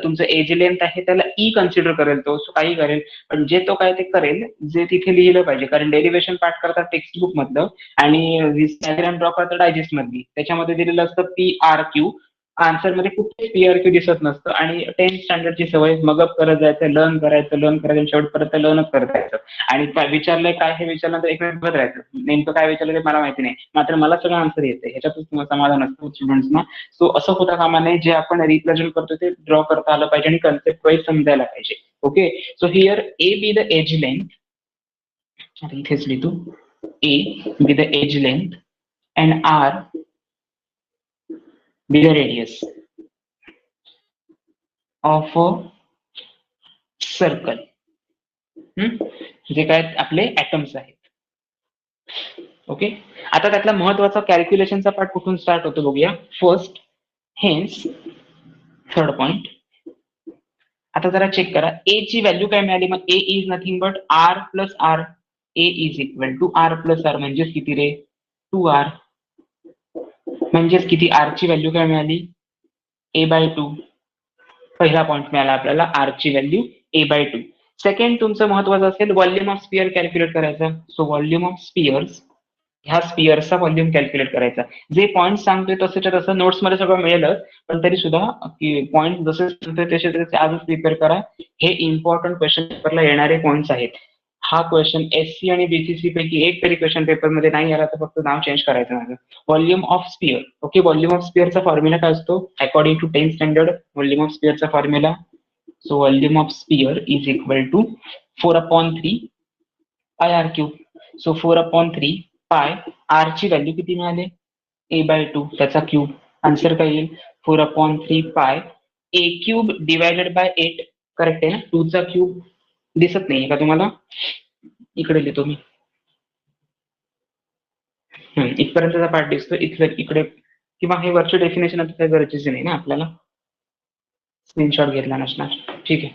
[SPEAKER 1] तुमचं एज लेंथ आहे त्याला E कन्सिडर करेल तो, सो काही करेल. पण जे तो काय ते करेल जे तिथे लिहिलं पाहिजे, कारण डेरिव्हेशन पार्ट करतात टेक्स्ट बुक मधलं आणि डायग्राम ड्रॉ करतात डायजेस्ट मधली, त्याच्यामध्ये दिलेलं असतं PRQ. आन्सर मध्ये कुठेच PRQ दिसत नसतं. आणि 10th स्टँडर्डची सवय, मगअप करत जायचं, लर्न करायचं शेवटपर्यंत लर्नच करत जायचं. आणि काय विचारलंय काय हे विचारल्यानंतर एक मिनिट बघत राहायचं, नेमकं काय विचारलं ते मला माहिती नाही, मात्र मला सगळं आन्सर येते, ह्याच्यातच तुम्हाला समाधान असतं स्टुडंट्सना. सो असं होता कामा नये, जे आपण रिप्रेझेंट करतो ते ड्रॉ करता आलं पाहिजे आणि कन्सेप्ट वाईज समजायला पाहिजे. Okay, so here A be the edge length, इथेच लिहितो A be the edge length and R be the radius of a circle. जे काय आपले ऍटम्स आहेत. ओके, आता त्यातला महत्वाचा कॅल्क्युलेशनचा पार्ट कुठून स्टार्ट होतो बघूया. First, hence third point. आता जरा चेक करा, ए ची व्हॅल्यू काय मिळाली. मग A is nothing but R plus R. A is equal to R plus R म्हणजेच किती रे, 2R. म्हणजेच किती, R ची व्हॅल्यू काय मिळाली, A/2. पहिला पॉईंट मिळाला आपल्याला, R ची व्हॅल्यू A/2. सेकंड तुमचं महत्वाचं असेल व्हॉल्यूम ऑफ स्पियर कॅल्क्युलेट करायचं. सो व्हॉल्यूम ऑफ स्पियर्स ह्या स्पिअरचा व्हॉल्यूम कॅल्क्युलेट करायचा. जे पॉईंट सांगतोय तसंच्या तसं नोट्समध्ये सगळं मिळेलच, पण तरी सुद्धा पॉईंट जसे सांगतोय तसे तसे आजच प्रिपेअर करा. हे इम्पॉर्टंट क्वेश्चन पेपरला येणारे पॉईंट्स आहेत. हा क्वेश्चन एससी आणि बीसीसी पैकी एक तरी क्वेश्चन पेपरमध्ये नाही आला तर फक्त नाव चेंज करायचं माझं. Volume of sphere. Okay, volume of स्पिअरचा फॉर्म्युला काय असतो according to 10th standard? Volume of स्पिअरचा formula, so volume of sphere is equal to 4/3 pi R cube. So 4/3 pi R ची व्हॅल्यू किती मिळाली? a/2, त्याचा क्यूब. आन्सर काय येईल? 4/3 पाय a cube divided by 8. Correct आहे ना? 2 चा क्यूब दिसत नाहीये का तुम्हाला? इकडे लिहितो मी. इथपर्यंतचा पार्ट दिसतो, इकडे किंवा हे वरचे डेफिनेशन आता काही गरजेचे नाही ना आपल्याला. स्क्रीनशॉट घेतला नसणार. ठीक आहे.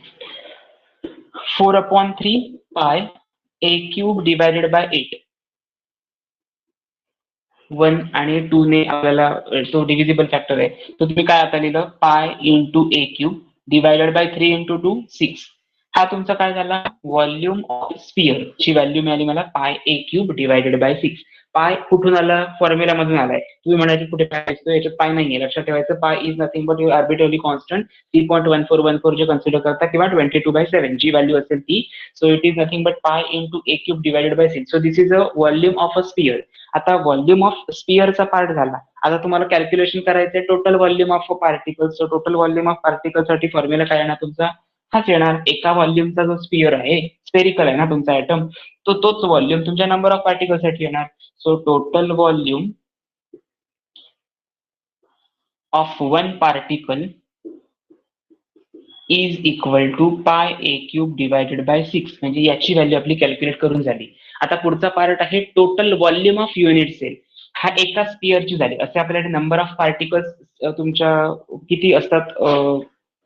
[SPEAKER 1] 4/3 पाय a क्यूब डिवायडेड बाय 8. 1 आणि 2 ने आपल्याला तो डिव्हिजिबल फॅक्टर आहे. तर तुम्ही काय आता लिहिलं? Pi into a cube divided bye 3 into 2 6. हा तुमचा काय झाला? व्हॉल्यूम ऑफ स्पिअर ची व्हॅल्यू मिळाली मला पाय a क्यूब डिवायडेड बाय 6. पाय कुठून आला? फॉर्म्युला मधून आलाय. तुम्ही म्हणायचे कुठे पाय दिसतो? याच्यात पाय नाहीये. लक्षात ठेवायचं, पाय is nothing but your arbitrary constant 3.1414 जे कन्सिडर करता, किंवा 22/7 जी व्हॅल्यू असेल ती. So it is nothing but pi into a cube divided by 6. So this is a volume of a sphere. आता व्हॉल्यूम ऑफ स्पिअरचा पार्ट झाला. आता तुम्हाला कॅल्क्युलेशन करायचंय total volume of particles. Total volume of particle साठी formula काय येणार तुमचा? हाच येणार. एका व्हॉल्यूमचा जो स्पिअर आहे, स्पेरिकल आहे ना तुमचा ऍटम, तो तोच व्हॉल्यूम तुमच्या नंबर ऑफ पार्टिकल साठी येणार. So total volume of one particle is equal to pi a cube divided by 6. म्हणजे याची व्हॅल्यू आपली कॅल्क्युलेट करून झाली. आता पुढचा पार्ट आहे total volume of unit cell. हा एका स्पिअरची झाली. असे आपल्याकडे नंबर ऑफ पार्टिकल्स तुमच्या किती असतात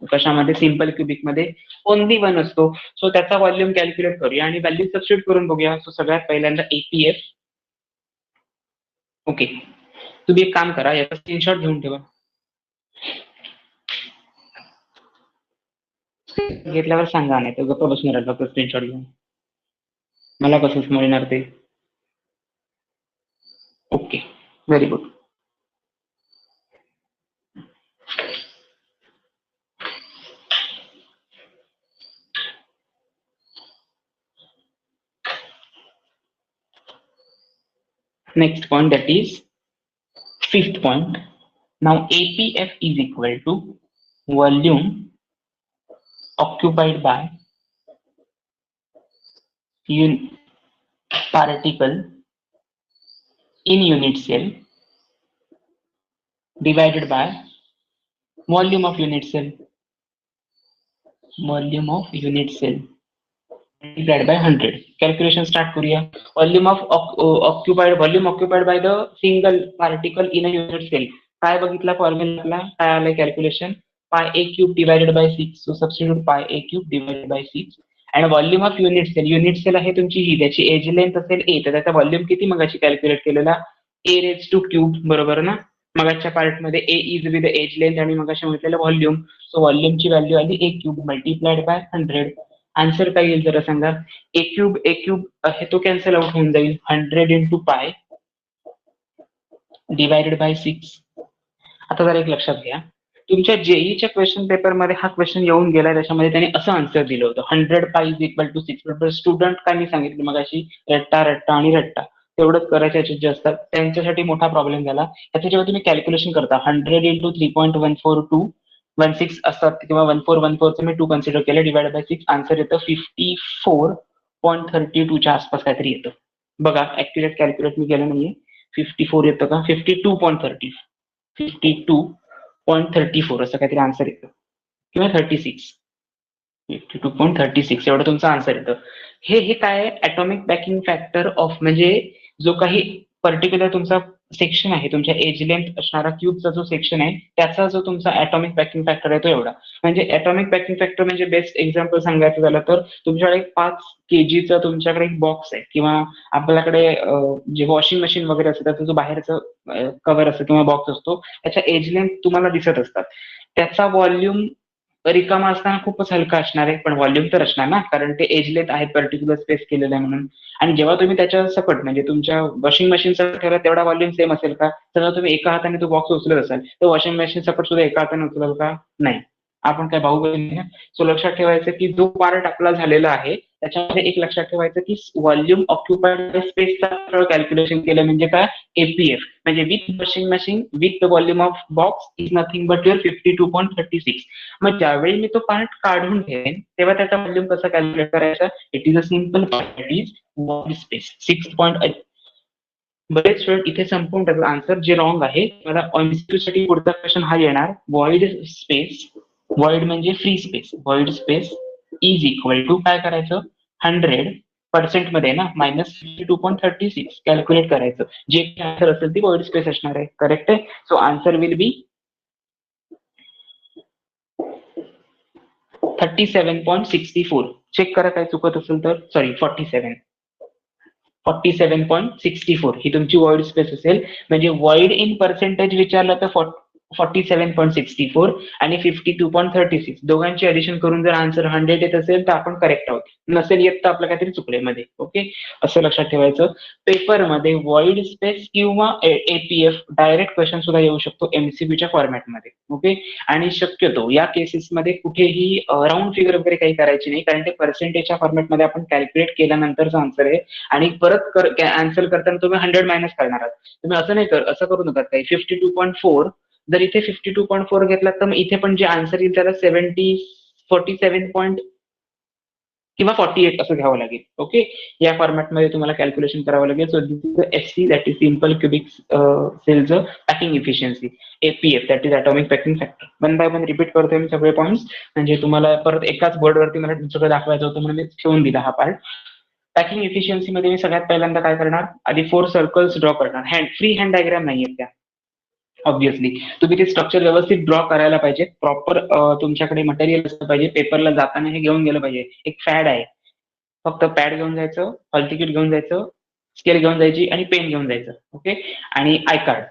[SPEAKER 1] कशामध्ये? सिंपल क्युबिक मध्ये ओनली 1 असतो. सो त्याचा व्हॉल्यूम कॅल्क्युलेट करूया आणि व्हॅल्यू सबस्टिट्यूट करून बघूया. सो सगळ्यात पहिल्यांदा एपीएफ. ओके, तुम्ही एक काम करा, याचा स्क्रीनशॉट घेऊन ठेवा. घेतल्यावर सांगा, नाही तर गप्प बसून राहिला फक्त स्क्रीनशॉट घेऊन. मला कसं समजणार ते? Okay, very good. Next point, that is fifth point. Now APF is equal to volume occupied by particle in unit cell divided by volume of unit cell. Volume of unit cell multiplied by 100. Calculation start करूया. Volume occupied by the single particle in a unit cell. काय बघितला formula? काय आलंय calculation? Pi a cube divided by 6. So substitute pi a cube divided by 6. And volume of unit cell. Unit cell आहे तुमची ही, त्याची age length असेल a, तर त्याचा व्हॉल्यूम किती मगाशी कॅल्क्युलेट केलेला? a रेज टू क्यूब, बरोबर ना? मगाच्या पार्ट मध्ये a is with edge length आणि मगाशी म्हटलेलं व्हॉल्यूम. सो व्हॉल्यूमची व्हॅल्यू आली a cube multiplied by 100. Answer काय येईल जरा सांगा? ए क्यूब आहे तो कॅन्सल आउट होऊन जाईल. 100 इंटू पाय डिवायडेड बाय 6. आता जरा एक लक्षात घ्या, तुमच्या जेईच्या क्वेश्चन पेपर मध्ये हा क्वेश्चन येऊन गेलाय, त्याच्यामध्ये त्यांनी असं आन्सर दिलं होतं 100 पाय इज इक्वल टू 6. बरोबर, स्टुडंट काय मी सांगितलं मगाशी, रट्टा रट्टा आणि रट्टा तेवढंच करायचे जे असतात त्यांच्यासाठी मोठा प्रॉब्लेम झाला. त्याच्या जेव्हा तुम्ही कॅल्क्युलेशन करता 100 इंटू 3.14216 असतात, किंवा 1414 मी 2 कन्सिडर केलं, डिवाइड बाय 6, आन्सर येतं 54.32 च्या आसपास काहीतरी येतं. बघा, ऍक्युरेट कॅल्क्युलेट मी केलं नाहीये. 54 येतं का? 52.30, 52.34 असं काहीतरी आन्सर येतं, किंवा 36, 52.36 एवढं तुमचं आन्सर येतं. हे काय? ऍटॉमिक पॅकिंग फॅक्टर ऑफ, म्हणजे जो काही पर्टिक्युलर तुमचा सेक्शन आहे, तुमच्या एज लेंथ असणारा क्यूबचा जो सेक्शन आहे, त्याचा जो तुमचा ऍटॉमिक पॅकिंग फॅक्टर आहे तो एवढा. म्हणजे ऍटॉमिक पॅकिंग फॅक्टर म्हणजे बेस्ट एक्झाम्पल सांगायचं झालं तर तुमच्याकडे 5 kgचा तुमच्याकडे एक बॉक्स आहे, किंवा आपल्याकडे जे वॉशिंग मशीन वगैरे असतं त्याचा जो बाहेरचं कव्हर असतं किंवा बॉक्स असतो, त्याच्या एज लेंथ तुम्हाला दिसत असतात. त्याचा व्हॉल्यूम रिकामा असताना खूपच हलका असणार आहे, पण व्हॉल्यूम तर असणार ना, कारण ते एज लेंथ आहे, पर्टिक्युलर स्पेस केलेलं आहे म्हणून. आणि जेव्हा तुम्ही त्याच्या सकट म्हणजे तुमच्या वॉशिंग मशीन सकट ठेवला तेवढा व्हॉल्यूम सेम असेल का? तर तुम्ही एका हाताने तो बॉक्स उचलत असाल तर वॉशिंग मशीन सकट सुद्धा एका हाताने उचलाल का? नाही. आपण काय भाऊ सो लक्षात ठेवायचं की जो पार्ट आपला झालेला आहे त्याच्यामध्ये एक लक्षात ठेवायचं की व्हॉल्यूम ऑक्युपाइड स्पेसचा कॅल्क्युलेशन केलं म्हणजे काय? एपीएफ म्हणजे with washing machine with the volume of box is nothing but your 52.36. मग ज्यावेळी मी तो पार्ट काढून ठेवेन तेव्हा त्याचा व्हॉल्यूम कसा कॅल्क्युलेट करायचा? It is a simple part, it is wall space 6. बरेच वेळ इथे संपून टाकलं आन्सर जे रॉंग आहे. मला एमसीक्यू साठी पुढचा क्वेश्चन हा येणार. व्हॉइड स्पेस, व्हॉइड म्हणजे free space, void space is equal to काय करायचं? 100% मध्ये ना -52.36 कॅल्क्युलेट करायचं. जे आन्सर असेल ती व्हॉइड स्पेस असणार आहे. करेक्ट आहे. So answer will be 37.64. Check करा काय चुकत असेल तर. सॉरी 47.64 ही तुमची व्हॉइड स्पेस असेल. म्हणजे व्हॉइड इन पर्सेंटेज विचारलं तर 47.64 आणि 52.36 दोघांची ऍडिशन करून जर आन्सर 100 येत असेल तर आपण करेक्ट आहोत. नसेल येत तर आपलं काहीतरी चुकलंय मध्ये. ओके, असं लक्षात ठेवायचं. पेपरमध्ये व्हॉइड स्पेस किंवा एपीएफ डायरेक्ट क्वेश्चन सुद्धा येऊ शकतो एमसीक्यूच्या फॉर्मॅटमध्ये. ओके, आणि शक्यतो या केसेसमध्ये कुठेही राऊंड फिगर वगैरे काही करायची नाही, कारण ते पर्सेंटेजच्या फॉर्मॅटमध्ये आपण कॅल्क्युलेट केल्यानंतरचा आन्सर आहे. आणि परत आन्सर करताना तुम्ही 100 मायनस करणार आहात. तुम्ही असं नाही असं करू नका. काही 52.4 जर इथे 52.4 घेतला तर मग इथे पण जे आन्सर येईल त्याला 47 किंवा 48 असं घ्यावं लागेल. ओके, या फॉर्मॅटमध्ये तुम्हाला कॅल्क्युलेशन करावं लागेल. So this is FC that is simple cubic सेलचं packing efficiency. APF that is atomic packing factor. One by one repeat करतोय मी सगळे पॉईंट्स, म्हणजे तुम्हाला परत एकाच बोर्डवरती मला सगळं दाखवायचं होतं म्हणून मी ठेवून दिला हा पार्ट. पॅकिंग इफिशियन्सी मध्ये मी सगळ्यात पहिल्यांदा काय करणार? आधी 4 सर्कल्स ड्रॉ करणार. फ्री हँड डायग्राम नाहीये त्या. ऑब्व्हियसली तुम्ही ते स्ट्रक्चर व्यवस्थित ड्रॉ करायला पाहिजे. प्रॉपर तुमच्याकडे मटेरियल असलं पाहिजे. पेपरला जाताना हे घेऊन गेलं पाहिजे. एक फॅड आहे, फक्त पॅड घेऊन जायचं, हॉल तिकीट घेऊन जायचं, स्केल घेऊन जायची आणि पेन घेऊन जायचं. ओके, आणि आय कार्ड.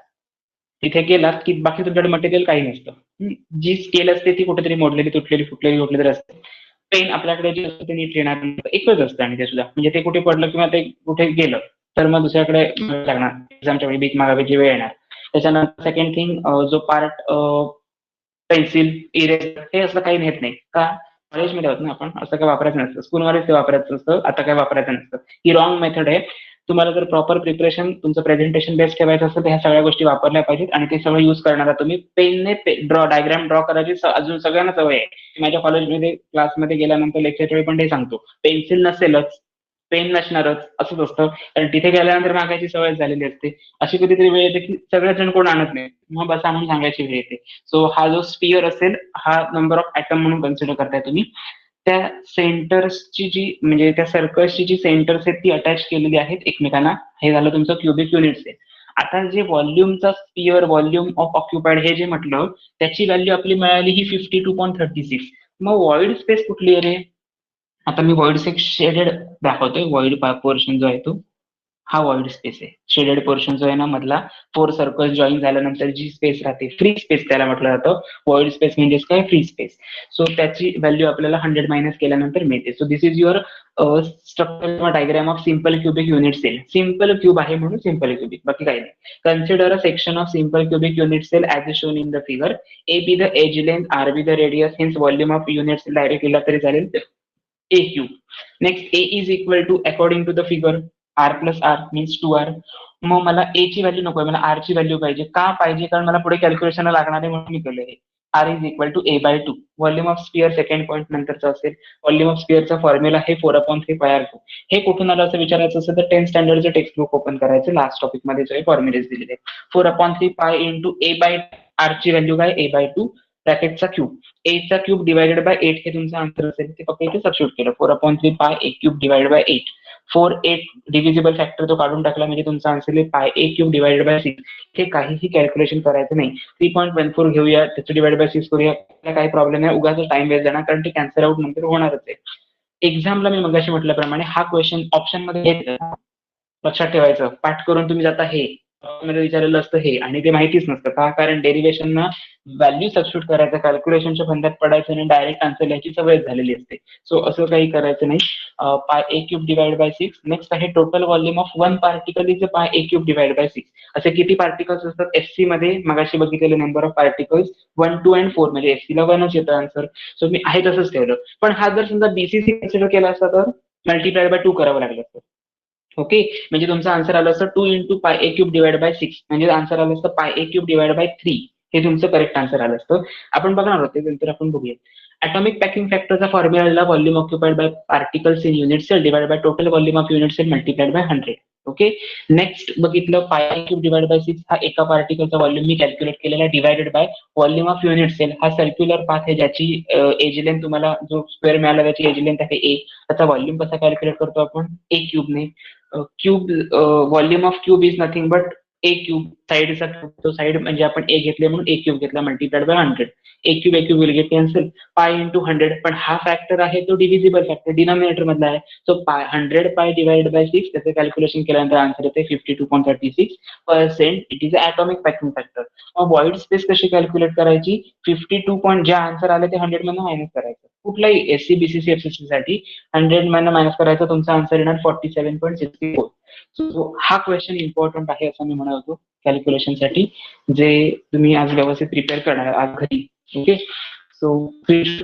[SPEAKER 1] तिथे गेलात की बाकी तुमच्याकडे मटेरियल काही नसतं. जी स्केल असते ती कुठेतरी मोडलेली, तुटलेली, फुटलेली कुठलेली असते. पेन आपल्याकडे जे असतं ते नीट येणार एकच असतं, आणि ते सुद्धा म्हणजे ते कुठे पडलं किंवा ते कुठे गेलं तर मग दुसऱ्याकडे लागणार. एक्झामच्या वेळी भीक मागायची वेळ येणार. त्याच्यानंतर सेकंड थिंग, जो पार्ट पेन्सिल, इरेजर हे असं काही नेत नाही का? कॉलेजमध्ये आहोत ना आपण, असं काय वापरायचं नसतं. स्कूलमध्येच ते वापरायचं असतं, आता काय वापरायचं नसतं. ही रॉंग मेथड आहे. तुम्हाला जर प्रॉपर प्रिपरेशन, तुमचं प्रेझेंटेशन बेस्ट ठेवायचं असेल तर ह्या सगळ्या गोष्टी वापरल्या पाहिजेत, आणि ते सगळं युज करणारा तुम्ही पेनने डायग्राम ड्रॉ करायची अजून सगळ्यांना सवय आहे. माझ्या कॉलेजमध्ये क्लासमध्ये गेल्यानंतर लेक्चरच्या वेळी पण ते सांगतो, पेन्सिल नसेलच, पेन नसणारच, असंच असतं. कारण तिथे गेल्यानंतर मागायची सवय झालेली असते. अशी कधीतरी वेळ येते की सगळेच जण कोण आणत नाही, मग बसा म्हणून सांगायची वेळ येते. सो हा जो स्पियर असेल हा नंबर ऑफ ऍटम म्हणून कन्सिडर करताय तुम्ही. त्या सेंटर्सची जी म्हणजे त्या सर्कल्सची जी सेंटर्स आहेत ती अटॅच केलेली आहेत एकमेकांना. हे झालं तुमचं क्युबिक युनिट्स आहे. आता जे व्हॉल्यूमचा स्पियर, व्हॉल्यूम ऑफ ऑक्युपाइड हे जे म्हटलं त्याची व्हॅल्यू आपली मिळाली ही 52.36. मग व्हॉइड स्पेस कुठली आहे रे? आता मी व्हॉइड स्पेस शेडेड दाखवतोय. व्हॉइड पोर्शन जो आहे तो हा व्हॉइड स्पेस आहे. शेडेड पोर्शन जो आहे ना मधला 4 सर्कल जॉईन झाल्यानंतर जी स्पेस राहते फ्री स्पेस त्याला म्हटलं जातं. व्हॉइड स्पेस म्हणजेच काय? Free space. सो त्याची व्हॅल्यू आपल्याला 100 मायनस केल्यानंतर मिळते. So this is your structure diagram of simple cubic unit cell. Simple cube आहे म्हणून सिम्पल क्युबिक, बाकी काही नाही. Consider a section of simple cubic unit cell as shown in the figure. A be the edge length, r be the radius, hence volume of unit cell direct लिहिला तरी चालेल. A cube. Next, A is equal to according to the figure R plus R means 2R. मग मला A ची value नको आहे, मला R ची व्हॅल्यू पाहिजे. का पाहिजे? कारण मला पुढे कॅल्क्युलेशन लागणार आहे म्हणून मी केलं हे. R is equal to A/2. Volume of sphere second point नंतरचा असेल. व्हॉल्यूम ऑफ स्पियरचा फॉर्म्युला हे 4/3 πr2. हे कुठून आलं असं विचारायचं असेल तर 10th स्टँडर्डचं टेक्स्ट बुक ओपन करायचं. लास्ट टॉपिक मध्ये जो आहे फॉर्म्युलेज दिलेले आहेत. 4/3 π इंटू A/R ची व्हॅल्यू काय? A/2 ब्रॅकेटचा क्यूब. A चा क्यूब डिवायडेड बाय 8 हे तुमचं आन्सर असेल. ते फक्त इथे सबस्टिट्यूट केलं. 4/3 π A cube divided by 8. 4 8 divisible factor तो काढून टाकला म्हणजे तुमचा आन्सर आहे π A क्यूब डिवाइडेड बाय 6. हे काहीही कॅल्क्युलेशन करायचं नाही. 3.14 घेऊया, त्याचं डिवाइड बाय 6 करूया, काही प्रॉब्लेम नाही. उगाच टाइम वेस्ट जाणार, कारण ते कॅन्सल आउट नंतर होणारच आहे. एक्झामला मी मगाशी म्हटल्याप्रमाणे हा क्वेश्चन ऑप्शन मध्ये लक्षात ठेवायचं. पाठ करून तुम्ही जाता हे मध्ये विचारलेलं असतं हे आणि ते माहितीच नसतं का, कारण डेरिव्हेशन ना व्हॅल्यू सबस्टिट्यूट करायचं, कॅल्क्युलेशनच्या फंद्यात पडायचं आणि डायरेक्ट आन्सर लिहायची सवय झालेली असते. सो असं काही करायचं नाही. पाय a cube divide by 6. Next आहे total volume of one particle is पाय ए क्यूब डिवाइड बाय 6. असे किती पार्टिकल्स असतात एससी मध्ये? मगाशी बघितलेले नंबर ऑफ पार्टिकल्स 1, 2 and 4 म्हणजे एससी ला 1च येतं आन्सर. सो मी आहे तसंच ठेवलं. पण हा जर समजा बीसीसी कन्सिडर केला असता तर मल्टिप्लाइड बाय 2 करावं लागलं असतं. ओके, म्हणजे तुमचं आन्सर आलं असतं 2 into पाय ए क्यूब डिवाइड बाय 6, म्हणजे आन्सर आलं असतं पाय ए क्यूब डिवाइड बाय 3. हे तुमचं करेक्ट आन्सर आलं असतं. आपण बघणार होते नंतर आपण बघूया. atomic packing factorचा formula volume occupied by particles in unit cell divide by total volume of unit cell multiplied by 100. Okay, next बघितलं pi a cube divide by 6 हा एका पार्टिकलचा व्हॉल्यूम मी कॅल्क्युलेट केलेला divided by volume of unit cell. हा circular path आहे ज्याची age length तुम्हाला जो स्क्वेअर मिळाला त्याची एज लेंथ आहे ए. त्याचा व्हॉल्यूम कसा कॅल्क्युलेट करतो आपण? ए क्यूबने. Cube volume of cube is nothing but a cube. साईडचा क्यूब, तो साईड म्हणजे आपण ए घेतले म्हणून ए क्यूब घेतला multiplied by 100. A cube will get cancel. Pi into 100, पण हा फॅक्टर आहे तो डिव्हिजिबल फॅक्टर डिनॉमिनेटर मधला आहे. सो 100 पाय डिवाइड बाय 6 त्याचं कॅल्क्युलेशन केल्यानंतर आन्सर येते 52.36%. It is atomic packing factor. मग व्हॉइड स्पेस कशी कॅल्क्युलेट करायची? 52 पॉईंट ज्या आन्सर आले ते 100 मधून मायनस करायचं. कुठलाही एससी बीसीसी एफसीसी साठी 100 मधून मायनस करायचं, तुमचा आन्सर येणार 47.64. सो हा क्वेश्चन इम्पॉर्टंट आहे असं मी म्हणत होतो कॅल्क्युलेशन साठी, जे तुम्ही आज व्यवस्थित प्रिपेअर करणार आज घरी. ओके, सो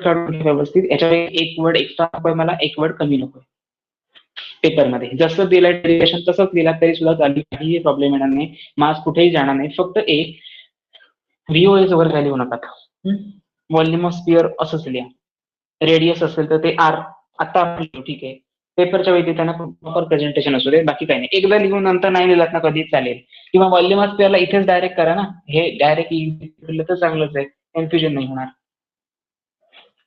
[SPEAKER 1] काढून व्यवस्थित. याच्यावर एक वर्ड एक्स्ट्रा पण मला एक वर्ड कमी नको पेपरमध्ये. जसं दिलंय डेरिव्हेशन तसंच दिला तरी सुद्धा चालेल, काहीही प्रॉब्लेम येणार नाही. मार्क्स कुठेही जाणार नाही. फक्त एक व्हीओएस वर व्हॅल्यू नका. व्हॉल्यूम ऑफ स्पिअर असंच लिहा. रेडियस असेल तर ते आर आता आपण लिहू, ठीक आहे. पेपरच्या वेळी त्यांना प्रॉपर प्रेझेंटेशन असू दे, बाकी काही नाही. एकदा लिहून नंतर नाही लिहिलात ना कधीच चालेल. किंवा व्हॉल्यूम ऑफ स्पिअरला इथेच डायरेक्ट करा ना, हे डायरेक्ट लिहिलं तर चांगलंच आहे, कन्फ्युजन नाही होणार.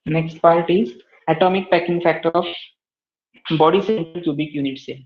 [SPEAKER 1] Next part is atomic packing factor of body center cubic unit cell.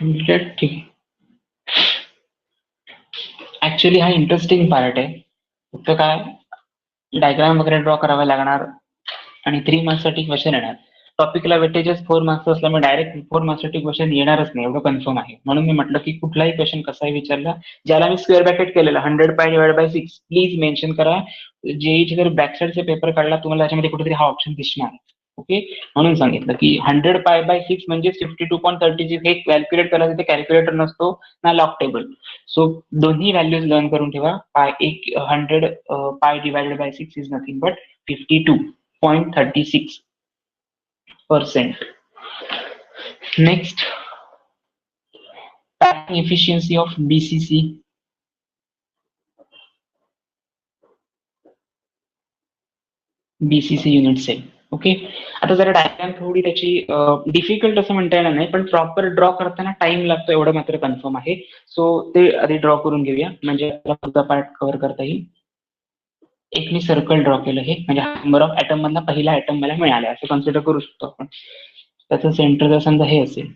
[SPEAKER 1] ठीक आहे. ऍक्च्युली हा इंटरेस्टिंग पार्ट आहे. फक्त काय डायग्राम वगैरे ड्रॉ करावा लागणार आणि 3 मार्क्स साठी क्वेश्चन येणार. टॉपिकला वेटेजेस 4 मार्क्स असल्यामुळे डायरेक्ट 4 मार्क्स साठी क्वेश्चन येणारच नाही एवढं कन्फर्म आहे. म्हणून मी म्हटलं की कुठलाही क्वेश्चन कसाही विचारला, ज्याला मी स्क्वेअर ब्रॅकेट केलेला 100 pi divide by 6 please mention करा. जेईचे जर बॅक साईडचे पेपर काढला तुम्हाला त्याच्यामध्ये कुठेतरी हा ऑप्शन दिसणार. ओके, म्हणून सांगितलं की 100 पाय बाय 6 म्हणजे 52.36. हे कॅल्क्युलेट करायचं ते कॅल्क्युलेटर नसतो ना लॉक टेबल. सो दोन्ही व्हॅल्यूज लर्न करून ठेवा. 100 pi divided by 6 is nothing but 52.36%. Next, packing efficiency of BCC. BCC unit cell. Okay, आता जरा डायग्राम थोडी त्याची डिफिकल्ट असं म्हणता येणार नाही, पण प्रॉपर ड्रॉ करताना टाइम लागतो एवढं मात्र कन्फर्म आहे. सो ते आधी ड्रॉ करून घेऊया म्हणजे पुढचा पार्ट कव्हर करता येईल. एक मी सर्कल ड्रॉ केलं हे म्हणजे नंबर ऑफ ऍटम मधला पहिला ऍटम मला मिळाला असं कन्सिडर करू शकतो आपण. त्याचं सेंटर जर समजा हे असेल,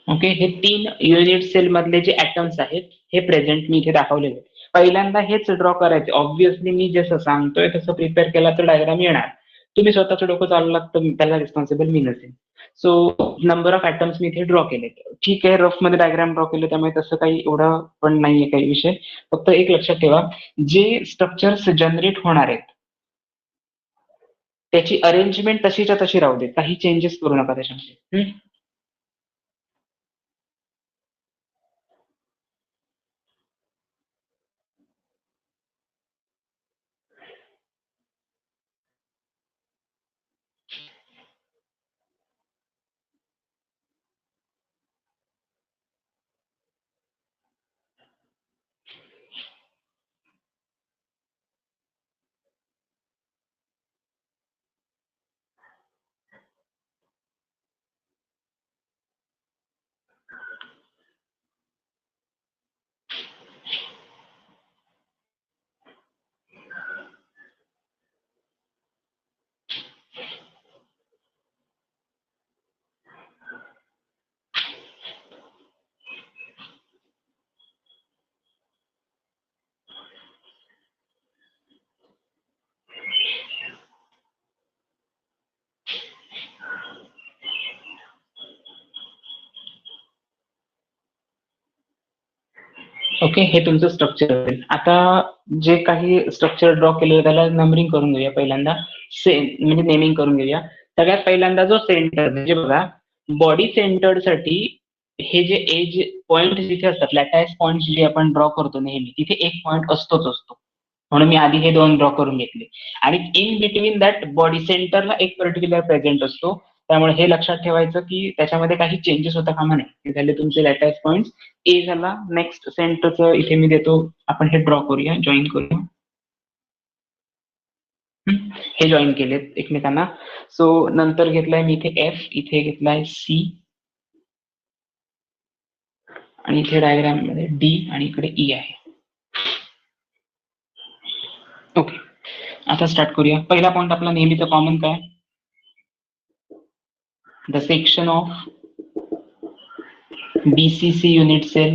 [SPEAKER 1] ओके. हे 3 युनिट सेल मधले जे ऍटम्स आहेत हे प्रेझेंट मी इथे दाखवलेले आहेत. पहिल्यांदा हेच ड्रॉ करायचे. ऑब्व्हियसली मी जसं सांगतोय तसं प्रिपेअर केला तर डायग्राम येणार. तुम्ही स्वतःचं डोकं चालवलात तर त्याला रिस्पॉन्सिबल मी नसेल. सो नंबर ऑफ ऍटम्स मी इथे ड्रॉ केले. ठीक आहे, रफ मध्ये डायग्राम ड्रॉ केलं त्यामुळे तसं काही एवढं पण नाहीये काही विषय. फक्त एक लक्षात ठेवा, जे स्ट्रक्चर्स जनरेट होणार आहेत त्याची अरेंजमेंट तशीच्या तशी राहू दे, काही चेंजेस करू नका त्याच्यामध्ये. ओके, हे तुमचं स्ट्रक्चर असेल. आता जे काही स्ट्रक्चर ड्रॉ केलेलं त्याला नंबरिंग करून घेऊया पहिल्यांदा, म्हणजे नेमिंग करून घेऊया. सगळ्यात पहिल्यांदा जो सेंटर म्हणजे बघा, बॉडी सेंटर्ड साठी हे जे एज पॉइंट जिथे असतात, लॅटायस पॉइंट जे आपण ड्रॉ करतो नेहमी, तिथे एक पॉइंट असतोच असतो. म्हणून मी आधी हे दोन ड्रॉ करून घेतले. आणि इन बिटवीन दॅट बॉडी सेंटरला एक पर्टिक्युलर प्रेझेंट असतो. त्यामुळे हे लक्षात ठेवायचं की त्याच्यामध्ये काही चेंजेस होता कामा नये. हे झाले तुमचे लॅटायस पॉइंट. ए झाला. नेक्स्ट सेंटरचं इथे मी देतो, आपण हे ड्रॉ करूया, जॉईन करूया. हे जॉईन केलेत एकमेकांना. सो नंतर घेतलाय मी इथे एफ, इथे घेतलाय सी, आणि इथे डायग्राम मध्ये डी आणि इकडे ई आहे. ओके, आता स्टार्ट करूया. पहिला पॉइंट आपला नेहमीचा कॉमन काय, the section of BCC unit cell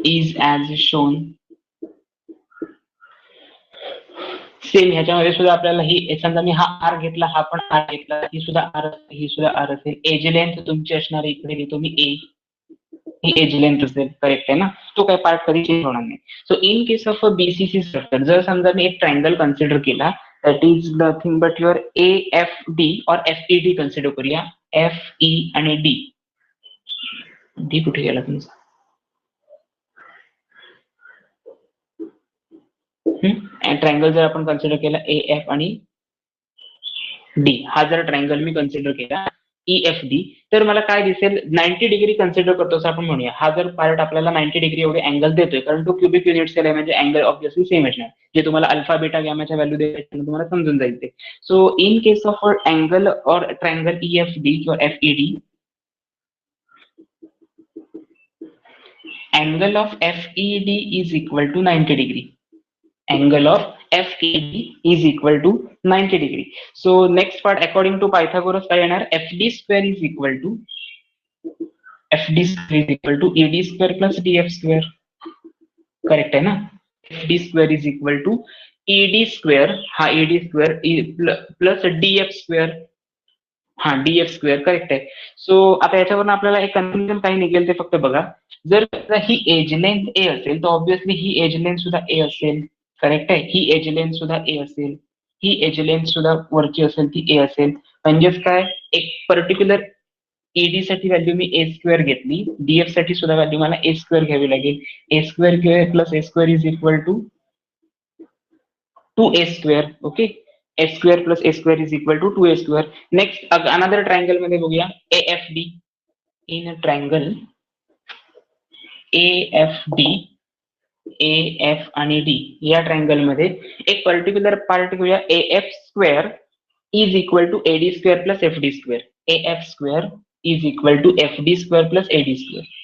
[SPEAKER 1] is as shown. Same ह्याच्यामध्ये सुद्धा आपल्याला ही, समजा मी हा आर घेतला, हा पण आर घेतला, ही सुद्धा आर असेल, ही सुद्धा आर असेल. एज लेंथ तुमची असणार इकडे देतो मी ए, ही एज लेंथ असेल. करेक्ट आहे ना? तो काय पार्ट कधी चेंज होणार नाही. So in case of a BCC structure, जर समजा मी एक ट्रायंगल कन्सिडर केला, that is nothing but your AFD और FED कन्सिडर करूया. FE आणि डी कुठे गेला तुमचा? ट्रायंगल जर आपण कन्सिडर केला AF आणि डी, हा जर ट्रायंगल मी कन्सिडर केला EFD, तर मला काय दिसेल, 90 डिग्री कन्सिडर करतो असं आपण म्हणूया. हा जर पार्ट आपल्याला 90 डिग्री एवढे अँगल देतोय, कारण तो क्युबिक युनिट सेल आहे, म्हणजे अँगल ऑब्विसली सेम असणार. जे तुम्हाला अल्फा बीटा गॅमाच्या व्हॅल्यू द्यायचे तुम्हाला समजून जाईल ते. So in case of angle और ट्रायंगल EFD किंवा FED, angle of FED is equal to 90 degree. Angle of FED is equal to 90 degree. So next part, according to Pythagoras काय येणार, FD square is equal to ED square plus DF square. Correct आहे ना? FD square is equal to ED square, हा ED square plus DF square, हा DF square. Correct आहे. So आता याच्यावरून आपल्याला एक कन्क्लुजन काही निघेल ते फक्त बघा. जर ही एज लेंथ ए असेल, तर ऑब्विसली ही एज लेंथ सुद्धा ए असेल. करेक्ट आहे. ही एज लेंथ सुद्धा ए असेल, ही एज लेंथ सुद्धा वरची असेल ती ए असेल. म्हणजेच काय, एक पर्टिक्युलर ED साठी व्हॅल्यू मी ए स्क्वेअर घेतली, DF साठी सुद्धा व्हॅल्यू मला ए स्क्वेअर घ्यावी लागेल. A square plus a square is equal to 2a square. Okay, a square plus a square is equal to 2a square. Next another triangle मध्ये बघूया AFD. in a triangle AFD, AF आणि D या triangle मध्ये एक particular part घेऊया. AF square is equal to AD square plus FD square. AF square is equal to FD square plus AD square.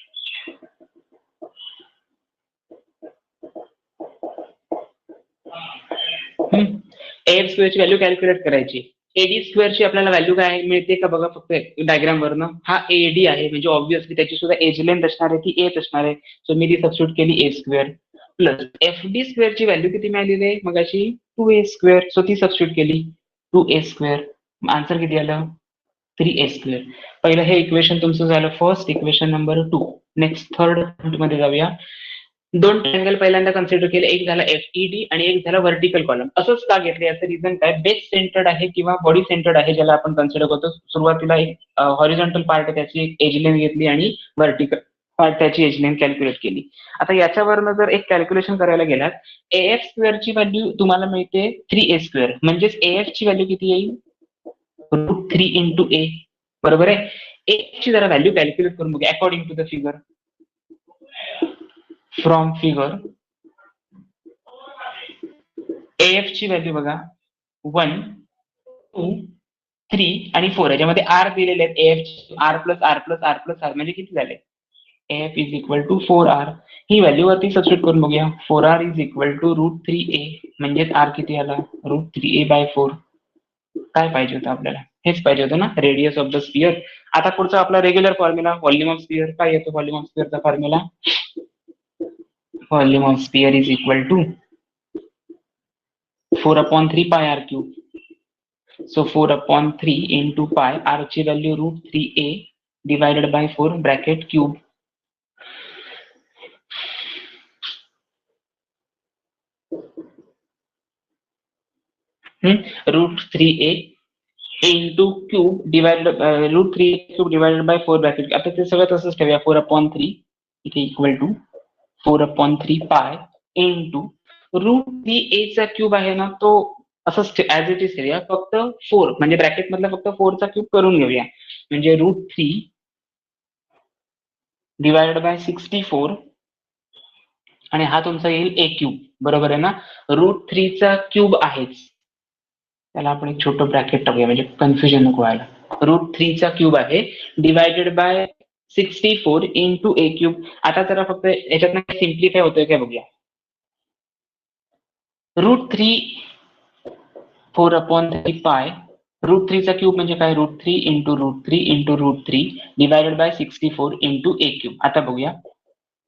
[SPEAKER 1] AF स्क्वेअरची value calculate करायची. AD स्क्वेअरची आपल्याला value काय मिळते का बघा फक्त डायग्राम वरनं. हा AD आहे, म्हणजे ऑब्विसली त्याची सुद्धा एज लेंथ असणार आहे, ती एच असणार आहे. सो मी ती सबस्टिट्यूट केली ए स्क्वेअर प्लस FD स्क्वेअरची व्हॅल्यू किती मिळालेली आहे मगाशी, 2a स्क्वेअर. सो ती सबस्टिट्यूट केली 2a स्क्वेअर. आन्सर किती आलं, 3a स्क्वेअर. पहिलं हे इक्वेशन तुमचं झालं first equation number 2. Next third point मध्ये जाऊया. दोन ट्रायंगल पहिल्यांदा कन्सिडर केले, एक झाला FED आणि एक झाला व्हर्टिकल कॉलम. असंच का घेतले याचं रिझन काय, बेस सेंटर्ड आहे किंवा बॉडी सेंटर्ड आहे, ज्याला आपण कन्सिडर करतो. सुरुवातीला एक हॉरिझॉन्टल पार्ट त्याची एक एज लेंथ घेतली आणि व्हर्टिकल पार्ट त्याची एज लेंथ कॅल्क्युलेट केली. आता याच्यावरनं जर एक कॅल्क्युलेशन करायला गेलात, AF स्क्वेअरची व्हॅल्यू तुम्हाला मिळते 3a स्क्वेअर. म्हणजेच AF ची व्हॅल्यू किती येईल, √3 into a. बरोबर आहे. AF ची जरा व्हॅल्यू कॅल्क्युलेट करून बघूया according to the figure. From figure AF ची व्हॅल्यू बघा 1, 2, 3 आणि 4. याच्यामध्ये R दिलेले आहेत. AF R plus R plus R plus R म्हणजे किती झाले, AF is equal to 4R. ही व्हॅल्यू वरती सबस्टिट्यूट करून बघूया. 4R is equal to √3a, म्हणजेच R किती आला, √3a/4. काय पाहिजे होतं आपल्याला, हेच पाहिजे होतं ना, रेडियस ऑफ द स्फिअर. आता पुढचा आपला regular formula, volume of sphere. काय येतो व्हॉल्यूम ऑफ स्फिअरचा formula, volume of sphere is equal to 4/3 pi r cube. So 4/3 into pi, r ची value √3a divided by 4 bracket cube. √3a into cube divided √3 cube divided by 4 bracket. आता ते सगळं तसंच ठेवूया 4/3 इथे equal to 4/3 pi into √3a चा cube आहे ना तो असंच ऍज इट इज ठेवूया, फक्त 4 म्हणजे ब्रॅकेट मधला फक्त 4 चा क्यूब करून घेऊया, म्हणजे √3 डिवाइडेड बाय 64 आणि हा तुमचा येईल a क्यूब. बरोबर आहे ना. √3 चा क्यूब आहेच, त्याला आपण एक छोटं ब्रॅकेट टाकूया म्हणजे कन्फ्युजन नको व्हायला. √3 चा क्यूब आहे divided by 64 into a cube. आता जरा फक्त याच्यात सिम्प्लिफाय होतोय काय बघूया. √3 4/3 पाय √3 चा क्यूब म्हणजे काय, √3 into √3 into √3 divided by 64 into a cube. आता बघूया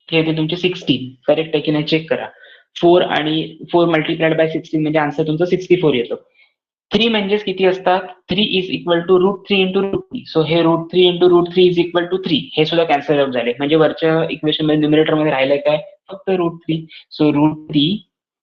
[SPEAKER 1] हे येते तुमचे 16. करेक्ट आहे की नाही चेक करा. 4 आणि 4 मल्टिप्लाइड बाय 16 म्हणजे आन्सर तुमचं 64 येतो. 3 म्हणजेच किती असतात, 3 is equal to √3 into √3. So हे √3 इंटू √3 इज इक्वल टू 3. हे सुद्धा कॅन्सल आउट झाले, म्हणजे वरच्या इक्वेशन मध्ये न्यूमरेटर मध्ये राहिलंय काय, फक्त √3. So √3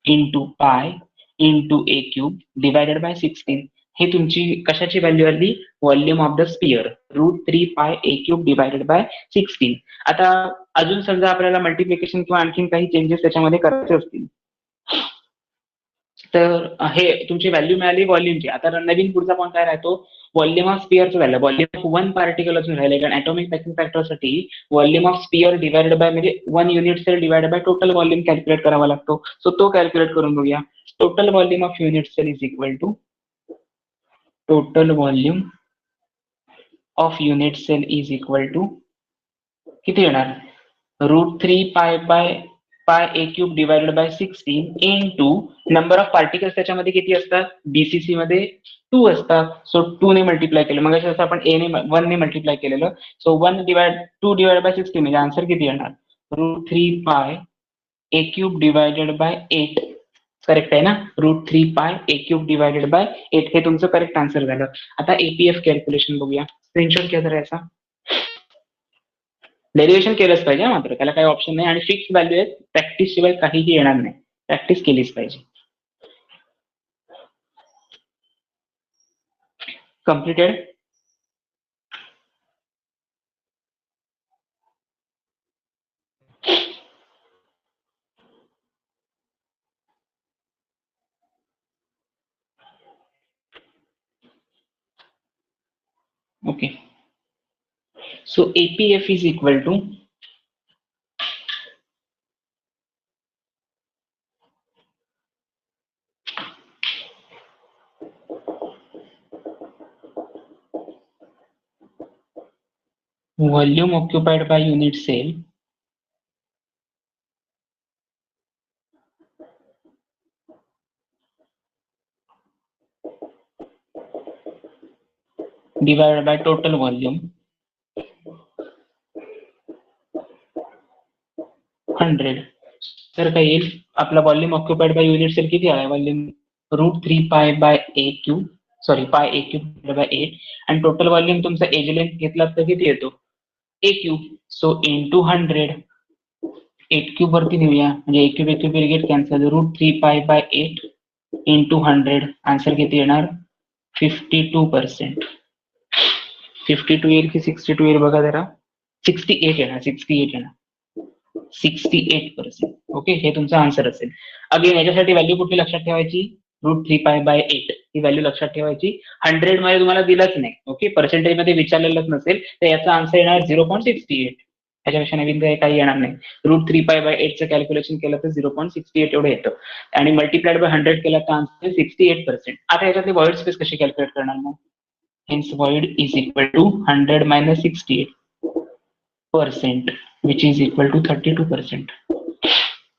[SPEAKER 1] into pi into a cube divided by 16. हे तुमची कशाची व्हॅल्यू आली, volume of the sphere. √3 pi a cube divided by 16. आता अजून समजा आपल्याला मल्टिप्लिकेशन किंवा आणखी काही चेंजेस त्याच्यामध्ये करायचे असतील तर हे तुमची व्हॅल्यू मिळाली व्हॉल्यूमची. आता नवीन पुढचा पॉईंट काय राहतो, व्हॉल्यूम ऑफ स्पियरचं झालं. व्हॉल्यूम ऑफ वन पार्टिकल अजून राहिले, कारण ॲटॉमिक पॅकिंग फॅक्टरसाठी volume of sphere divided by म्हणजे 1 unit cell divided by total volume calculate करावा लागतो. सो तो कॅल्क्युलेट करून बघूया. Total volume of unit cell is equal to total volume of unit cell is equal to किती येणार, √3 pi a cube divided by 16 into number of particles त्याच्यामध्ये किती असतात, बीसीसी मध्ये 2 असतात. सो 2 ने मल्टिप्लाय केलं, मग जसं आपण 1 ने मल्टिप्लाय केलेलं. सो 2 डिवाइड बाय 16 म्हणजे आन्सर किती येणार, √3 pi a cube divided by 8. Correct आहे ना, √3 pi a cube divided by 8 हे तुमचं करेक्ट आन्सर झालं. आता एपीएफ कॅल्क्युलेशन बघूया. स्क्रीनशॉट घ्या जरा याचा. डेरिव्हेशन केलंच पाहिजे मात्र, त्याला काही ऑप्शन नाही आणि फिक्स व्हॅल्यू आहेत. प्रॅक्टिस शिवाय काहीही येणार नाही, प्रॅक्टिस केलीच पाहिजे. Completed. Okay. So APF is equal to volume occupied by unit cell divided by total volume 100. तर काय येईल, आपला volume occupied by unit cell किती आहे, volume √3 pi by a cube, sorry pi a cube by 8 आणि total volume तुमचा edge length घेतला तर किती येतो, a cube. So into 100, 8 cube वरती नेऊया म्हणजे a cube get cancel. √3 pi bye 8 into 100, answer किती येणार 52%. 52 येईल की 62 येईल बघा जरा, 68 येणार, 68 येणार, 68%. ओके, हे तुमचा आन्सर असेल. अगेन याच्यासाठी व्हॅल्यू कुठली लक्षात ठेवायची, √3 पाय बाय 8 ही व्हॅल्यू लक्षात ठेवायची. 100 मध्ये तुम्हाला दिलंच नाही, ओके, पर्सेंटेज मध्ये विचारलेलंच नसेल तर याचा आन्सर येणार 0.68. त्याच्यापेक्षा नवीन काही येणार नाही. √3 पाय बाय 8 चं कॅल्क्युलेशन केलं तर 0.68 एवढं येतं आणि मल्टिप्लाइड बाय 100 केलं तर आन्सर 68%. आता याच्यातली व्हॉइड स्पेस कशी कॅल्क्युलेट करणार मग, hence void is equal to 100 minus 68% which is equal to 32%.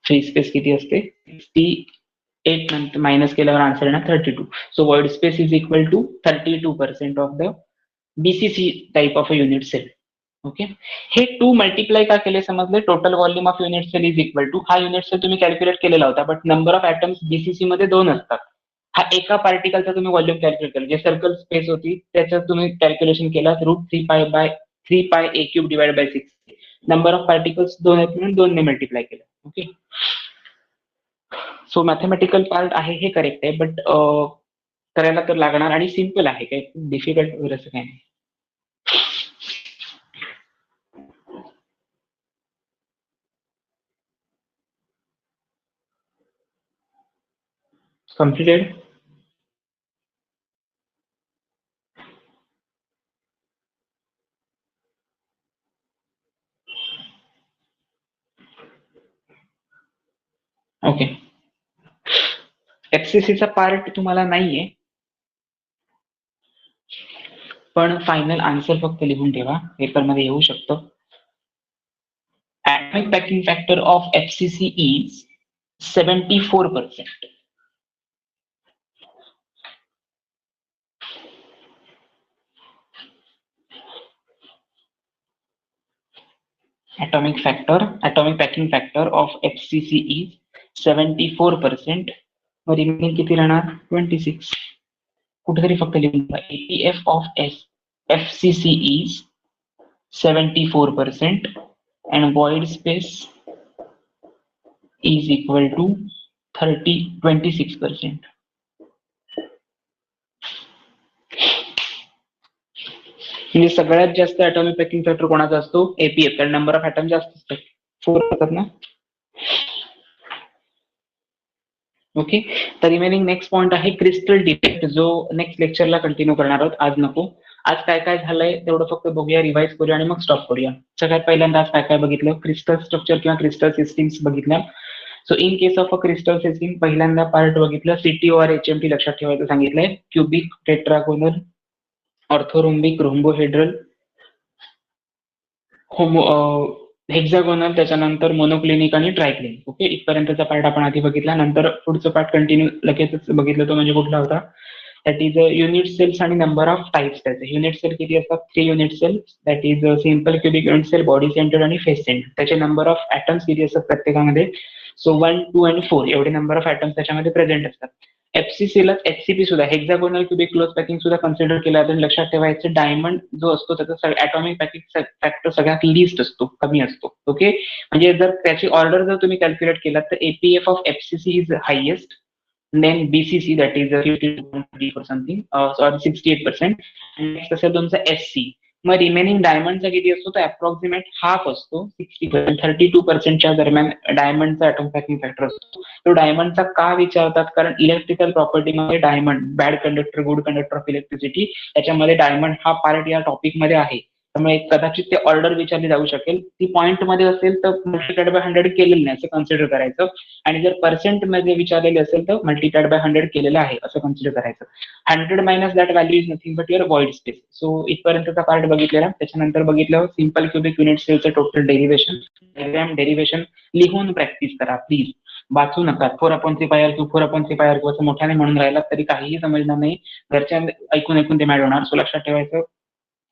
[SPEAKER 1] Free space किती असते, 68 नंतर मायनस केल्यावर आन्सर येणार 32. So void space is equal to 32% of the BCC type of a unit cell. Okay, हे 2 multiply का केले समजले, total volume of unit cell is equal to, हा युनिट सेल तुम्ही कॅल्क्युलेट केलेला होता but number of atoms BCC मध्ये 2 असतात. हा एका पार्टिकलचा तुम्ही व्हॉल्यूम कॅल्क्युलेट केला, जे सर्कल स्पेस होती त्याचं तुम्ही कॅल्क्युलेशन केला √3 pi bye 3 pi a cube divide by 6. Number of particles 2 आहेत म्हणून 2 ने मल्टिप्लाय केलं. ओके, सो मॅथमॅटिकल पार्ट आहे हे करेक्ट आहे बट करायला तर लागणार आणि सिम्पल आहे, काही डिफिकल्ट वगैरे असं काही नाही. कम्प्लिटेड. ओके. एफसीसीचा पार्ट तुम्हाला नाहीये, पण फायनल आन्सर फक्त लिहून ठेवा, पेपरमध्ये येऊ शकतं. atomic packing factor of FCC is 74%. Atomic packing factor of FCC is 74%. मग रिमेनिंग किती राहणार? 26. कुठेतरी फक्त लिहून ठेवा. APF of FCC is 74% and void space is equal to 26%. म्हणजे सगळ्यात जास्त ॲटॉमिक पॅकिंग फॅक्टर कोणाचा असतो? एपीएफ, कारण नंबर ऑफ ॲटम जास्त असतात, 4 असतात ना. ओके. तर रिमेनिंग नेक्स्ट पॉइंट आहे क्रिस्टल डिफेक्ट, जो नेक्स्ट लेक्चरला कंटिन्यू करणार आहोत, आज नको. आज काय काय झालंय तेवढं फक्त बघूया, रिवाइज करूया आणि मग स्टॉप करूया. सगळ्यात पहिल्यांदा आज काय काय बघितलं? क्रिस्टल स्ट्रक्चर किंवा क्रिस्टल सिस्टीम्स बघितल्या. So in case of a crystal system पहिल्यांदा पार्ट बघितलं, CTOR HMT लक्षात ठेवायचं सांगितलंय. Cubic, tetragonal, orthorhombic, rhombohedral, hexagonal, त्याच्यानंतर मोनोक्लिनिक आणि ट्रायक्लिनिक. ओके, इथपर्यंतचा पार्ट आपण आधी बघितला. नंतर पुढचा पार्ट कंटिन्यू लगेचच बघितलं, तो म्हणजे कुठला होता? दॅट इज युनिट सेल्स आणि नंबर ऑफ टाइप्स त्याचे. युनिट सेल किती असतात? 3 unit cell. That is simple cubic unit cell, body centre आणि फेस सेंटर. त्याचे नंबर ऑफ ऍटम्स किती असतात प्रत्येकामध्ये? सो 1, 2 आणि 4 एवढे नंबर ऑफ ऍटम्स त्याच्यामध्ये प्रेझेंट असतात. एफसीसीला एचसीपी सुद्धा, हेक्झागोनल क्युबिक क्लोज पॅकिंग सुद्धा कन्सिडर केलं जातं. लक्षात ठेवायचं, डायमंड जो असतो त्याचा ऍटॉमिक पॅकिंग फॅक्टर सगळ्यात लिस्ट असतो, कमी असतो. ओके, म्हणजे जर त्याची ऑर्डर जर तुम्ही कॅल्क्युलेट केलात तर APF of FCC is highest, then BCC, that is 50 or something, sorry 68%. आणि नेक्स्ट असेल तुमचा SC. मग रिमेनिंग डायमंडचा किती असतो? तो अप्रॉक्सिमेट हाफ असतो, 60%, 32%च्या दरम्यान डायमंडचा ॲटॉमिक पॅकिंग फॅक्टर असतो. तो डायमंडचा का विचारतात? कारण इलेक्ट्रिकल प्रॉपर्टीमध्ये diamond bad conductor, good conductor of electricity, त्याच्यामध्ये डायमंड हा पार्ट या टॉपिकमध्ये आहे. त्यामुळे कदाचित ते ऑर्डर विचारली जाऊ शकेल. ती पॉईंट मध्ये असेल तर मल्टिप्लाइड बाय 100 केलेलं नाही असं कन्सिडर करायचं, आणि जर पर्सेंट मध्ये विचारलेले असेल तर मल्टिप्लाइड बाय 100 केलेलं आहे असं कन्सिडर करायचं. 100 minus that value is nothing but your void space. So इथपर्यंतचा पार्ट बघितलेला. त्याच्यानंतर बघितलं सिम्पल क्युबिक युनिट सेलचं टोटल डेरिव्हेशन. डायग्राम डेरिव्हेशन लिहून प्रॅक्टिस करा प्लीज, वाचू नका. 4/3πr3 4/3πr2 असं मोठ्याने म्हणून राहिला तरी काहीही समजणार नाही. घरच्या ऐकून ऐकून ते मॅड होणार. सो लक्षात ठेवायचं,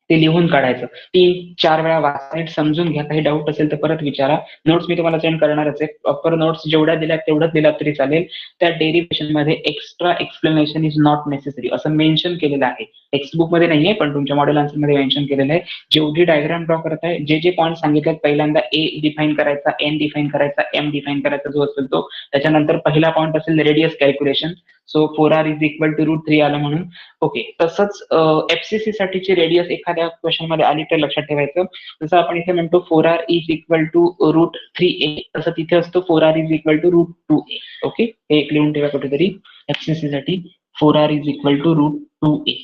[SPEAKER 1] ते लिहून काढायचं. 3-4 वेळा वाचा, समजून घ्या. काही डाऊट असेल तर परत विचारा. नोट्स मी तुम्हाला सेंड करणारच आहे. प्रॉपर नोट्स जेवढ्या दिल्या तेवढ्याच दिल्यात तरी चालेल. त्या डेरिव्हेशन मध्ये extra explanation is not necessary असं मेन्शन केलेलं आहे. टेक्स्ट बुक मध्ये नाहीये पण तुमच्या मॉडेल आन्सर मध्ये मेन्शन केलेलं आहे. जेवढी डायग्राम ड्रॉ करत आहे, जे जे पॉईंट सांगितलेत, पहिल्यांदा ए डिफाईन करायचा, एन डिफाईन करायचा, एम डिफाईन करायचा जो असेल तो. त्याच्यानंतर पहिला पॉईंट असेल radius calculation. So 4r is equal to √3 आलं म्हणून. ओके, तसंच एफसीसी साठीची रेडियस एखाद्या क्वेश्चन मध्ये आली तर लक्षात ठेवायचं. जसं आपण इथे म्हणतो 4r is equal to √3a, तसं तिथे असतो 4r is equal to √2a. Okay, हे एक लिहून ठेवा कुठेतरी. एफसीसी साठी 4r is equal to √2a.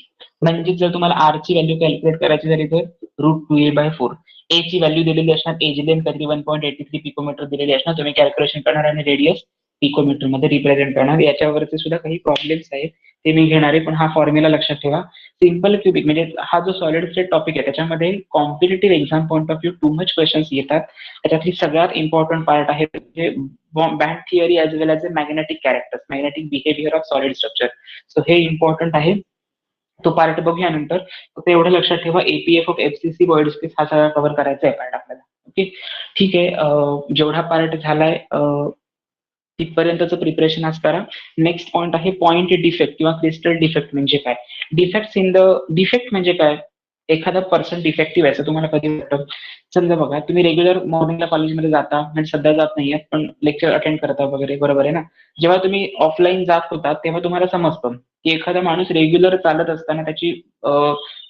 [SPEAKER 1] म्हणजे जर तुम्हाला r ची व्हॅल्यू कॅल्क्युलेट करायची झाली तर √2a/4. a ची व्हॅल्यू दिलेली असणार, एज लेंथ काहीतरी 1.83 पिकोमीटर दिलेली असणार. तुम्ही कॅल्क्युलेशन करणार आणि रेडियस पिकोमीटर मध्ये रिप्रेझेंट करणार. याच्यावरचे सुद्धा काही प्रॉब्लेम्स आहेत ते मी घेणार आहे, पण हा फॉर्म्युला लक्षात ठेवा. सिम्पल क्युबिक म्हणजे हा जो सॉलिड स्टेट टॉपिक आहे त्याच्यामध्ये competitive exam point of view too much questions येतात. त्याच्यातली सगळ्यात इम्पॉर्टंट पार्ट आहे म्हणजे band theory as well as a magnetic characters, magnetic behaviour of solid structure. So हे इम्पॉर्टंट आहे, तो पार्ट बघूया नंतर. फक्त एवढं लक्षात ठेवा, APF of FCC, void space हा सगळा कव्हर करायचा आहे पार्ट आपल्याला. ओके, ठीक आहे. जेवढा पार्ट झालाय तिथपर्यंतचं प्रिपरेशन आज करा. नेक्स्ट पॉईंट आहे पॉइंट डिफेक्ट किंवा क्रिस्टल डिफेक्ट म्हणजे काय? डिफेक्ट म्हणजे काय? एखादा पर्सन डिफेक्टिव्ह आहे असं तुम्हाला कधी वाटतं? समजा बघा, तुम्ही रेग्युलर मॉर्निंगला कॉलेजमध्ये जाता, म्हणजे सध्या जात नाहीये पण लेक्चर अटेंड करता वगैरे, बरोबर आहे ना? जेव्हा तुम्ही ऑफलाईन जात होता तेव्हा तुम्हाला समजतं की एखादा माणूस रेग्युलर चालत असताना त्याची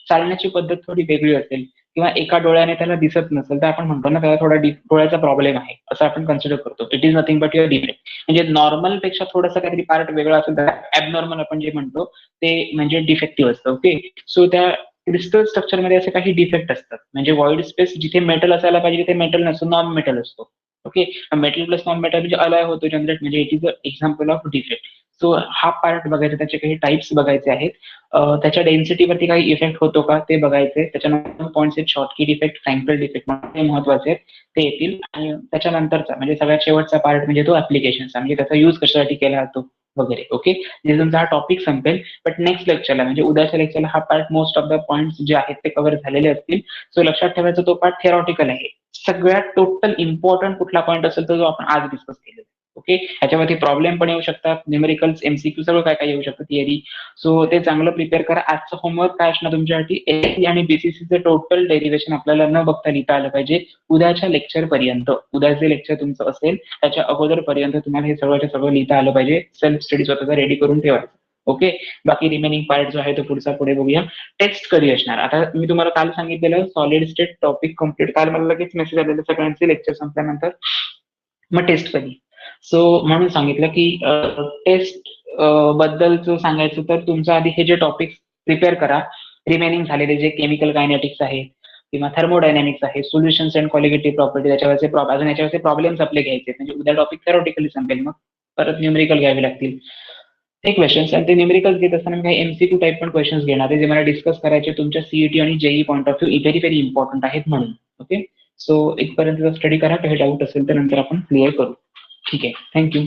[SPEAKER 1] चालण्याची पद्धत थोडी वेगळी असेल किंवा एका डोळ्याने त्याला दिसत नसेल तर आपण म्हणतो ना त्याला थोडा डोळ्याचा प्रॉब्लेम आहे असं आपण कन्सिडर करतो. It is nothing but your defect. म्हणजे नॉर्मल पेक्षा थोडासा काहीतरी पार्ट वेगळा असेल तर ऍबनॉर्मल आपण जे म्हणतो ते म्हणजे डिफेक्टिव्ह असतं. ओके, सो त्या क्रिस्टल स्ट्रक्चरमध्ये असे काही डिफेक्ट असतात. म्हणजे व्हॉइड स्पेस जिथे मेटल असायला पाहिजे तिथे मेटल नसतो, नॉन मेटल असतो. Okay, metal plus non metal म्हणजे अलॉय होतो जनरेट, म्हणजे it is a example of defect. So हा पार्ट बघायचा, त्याचे काही टाइप्स बघायचे आहेत. त्याच्या डेन्सिटीवरती काही इफेक्ट होतो का ते बघायचे. त्याच्यानंतर पॉईंट्स आहेत शॉर्टकी डिफेक्ट, फ्रँकल डिफेक्ट हे महत्वाचे आहेत, ते येतील. आणि त्याच्यानंतरचा म्हणजे सगळ्यात शेवटचा पार्ट म्हणजे तो ऍप्लिकेशनचा, म्हणजे त्याचा युज कशासाठी केला जातो वगैरे. ओके, म्हणजे तुमचा हा टॉपिक संपेल. बट नेक्स्ट लेक्चरला म्हणजे उद्याच्या लेक्चरला हा part most of the points जे आहेत ते कव्हर झालेले असतील. सो लक्षात ठेवायचा तो पार्ट थेरॉटिकल आहे. सगळ्यात टोटल इम्पॉर्टंट कुठला पॉईंट असेल तर जो आपण आज डिस्कस केलेला. ओके, ह्याच्यावरती प्रॉब्लेम पण येऊ शकतात, न्यूमेरिकल्स, एमसीक्यू सगळं काय काय येऊ शकतं, थिअरी. सो ते चांगलं प्रिपेअर करा. आजचं होमवर्क काय असणार तुमच्यासाठी, एसी आणि बीसीसीचं टोटल डेरिव्हेशन आपल्याला न बघता लिहिता आलं पाहिजे उद्याच्या लेक्चर पर्यंत. उद्याचे लेक्चर तुमचं असेल त्याच्या अगोदर पर्यंत तुम्हाला हे सगळं सगळं लिहिता आलं पाहिजे. सेल्फ स्टडी स्वतःचा रेडी करून ठेवायचं. ओके, बाकी रिमेनिंग पार्ट जो आहे तो पुढचा पुढे बघूया. टेस्ट कधी असणार, आता मी तुम्हाला काल सांगितलेलं सॉलिड स्टेट टॉपिक कम्प्लीट, काल मला लगेच मेसेज आलेलं सगळ्यांचे लेक्चर संपल्यानंतर मग टेस्ट कधी. सो म्हणून सांगितलं की टेस्ट बद्दलच सांगायचं तर तुमचं आधी हे जे टॉपिक प्रिपेअर करा. रिमेनिंग झालेले जे केमिकल कायनेटिक्स आहे किंवा थर्मोडायनॅमिक्स आहे, सोल्युशन्स अँड क्वालिटेटिव्ह प्रॉपर्टी, त्याच्यावरचे अजून याच्यावरचे प्रॉब्लेम्स आपले घ्यायचे. म्हणजे उद्या टॉपिक थेरॉटिकली संपेल, मग परत न्यूमेरिकल घ्यावे लागतील हे क्वेश्चन्स. आणि ते न्यूमेरिकल घेत असताना काही एमसीक्यू टाईप पण क्वेश्चन्स घेणार आहे जे मला डिस्कस करायचे तुमच्या सीईटी आणि JEE point of view very very important आहेत म्हणून. ओके, सो इथपर्यंत स्टडी करा. काही डाऊट असेल तर नंतर आपण क्लिअर करू. ठीक आहे, थँक्यू.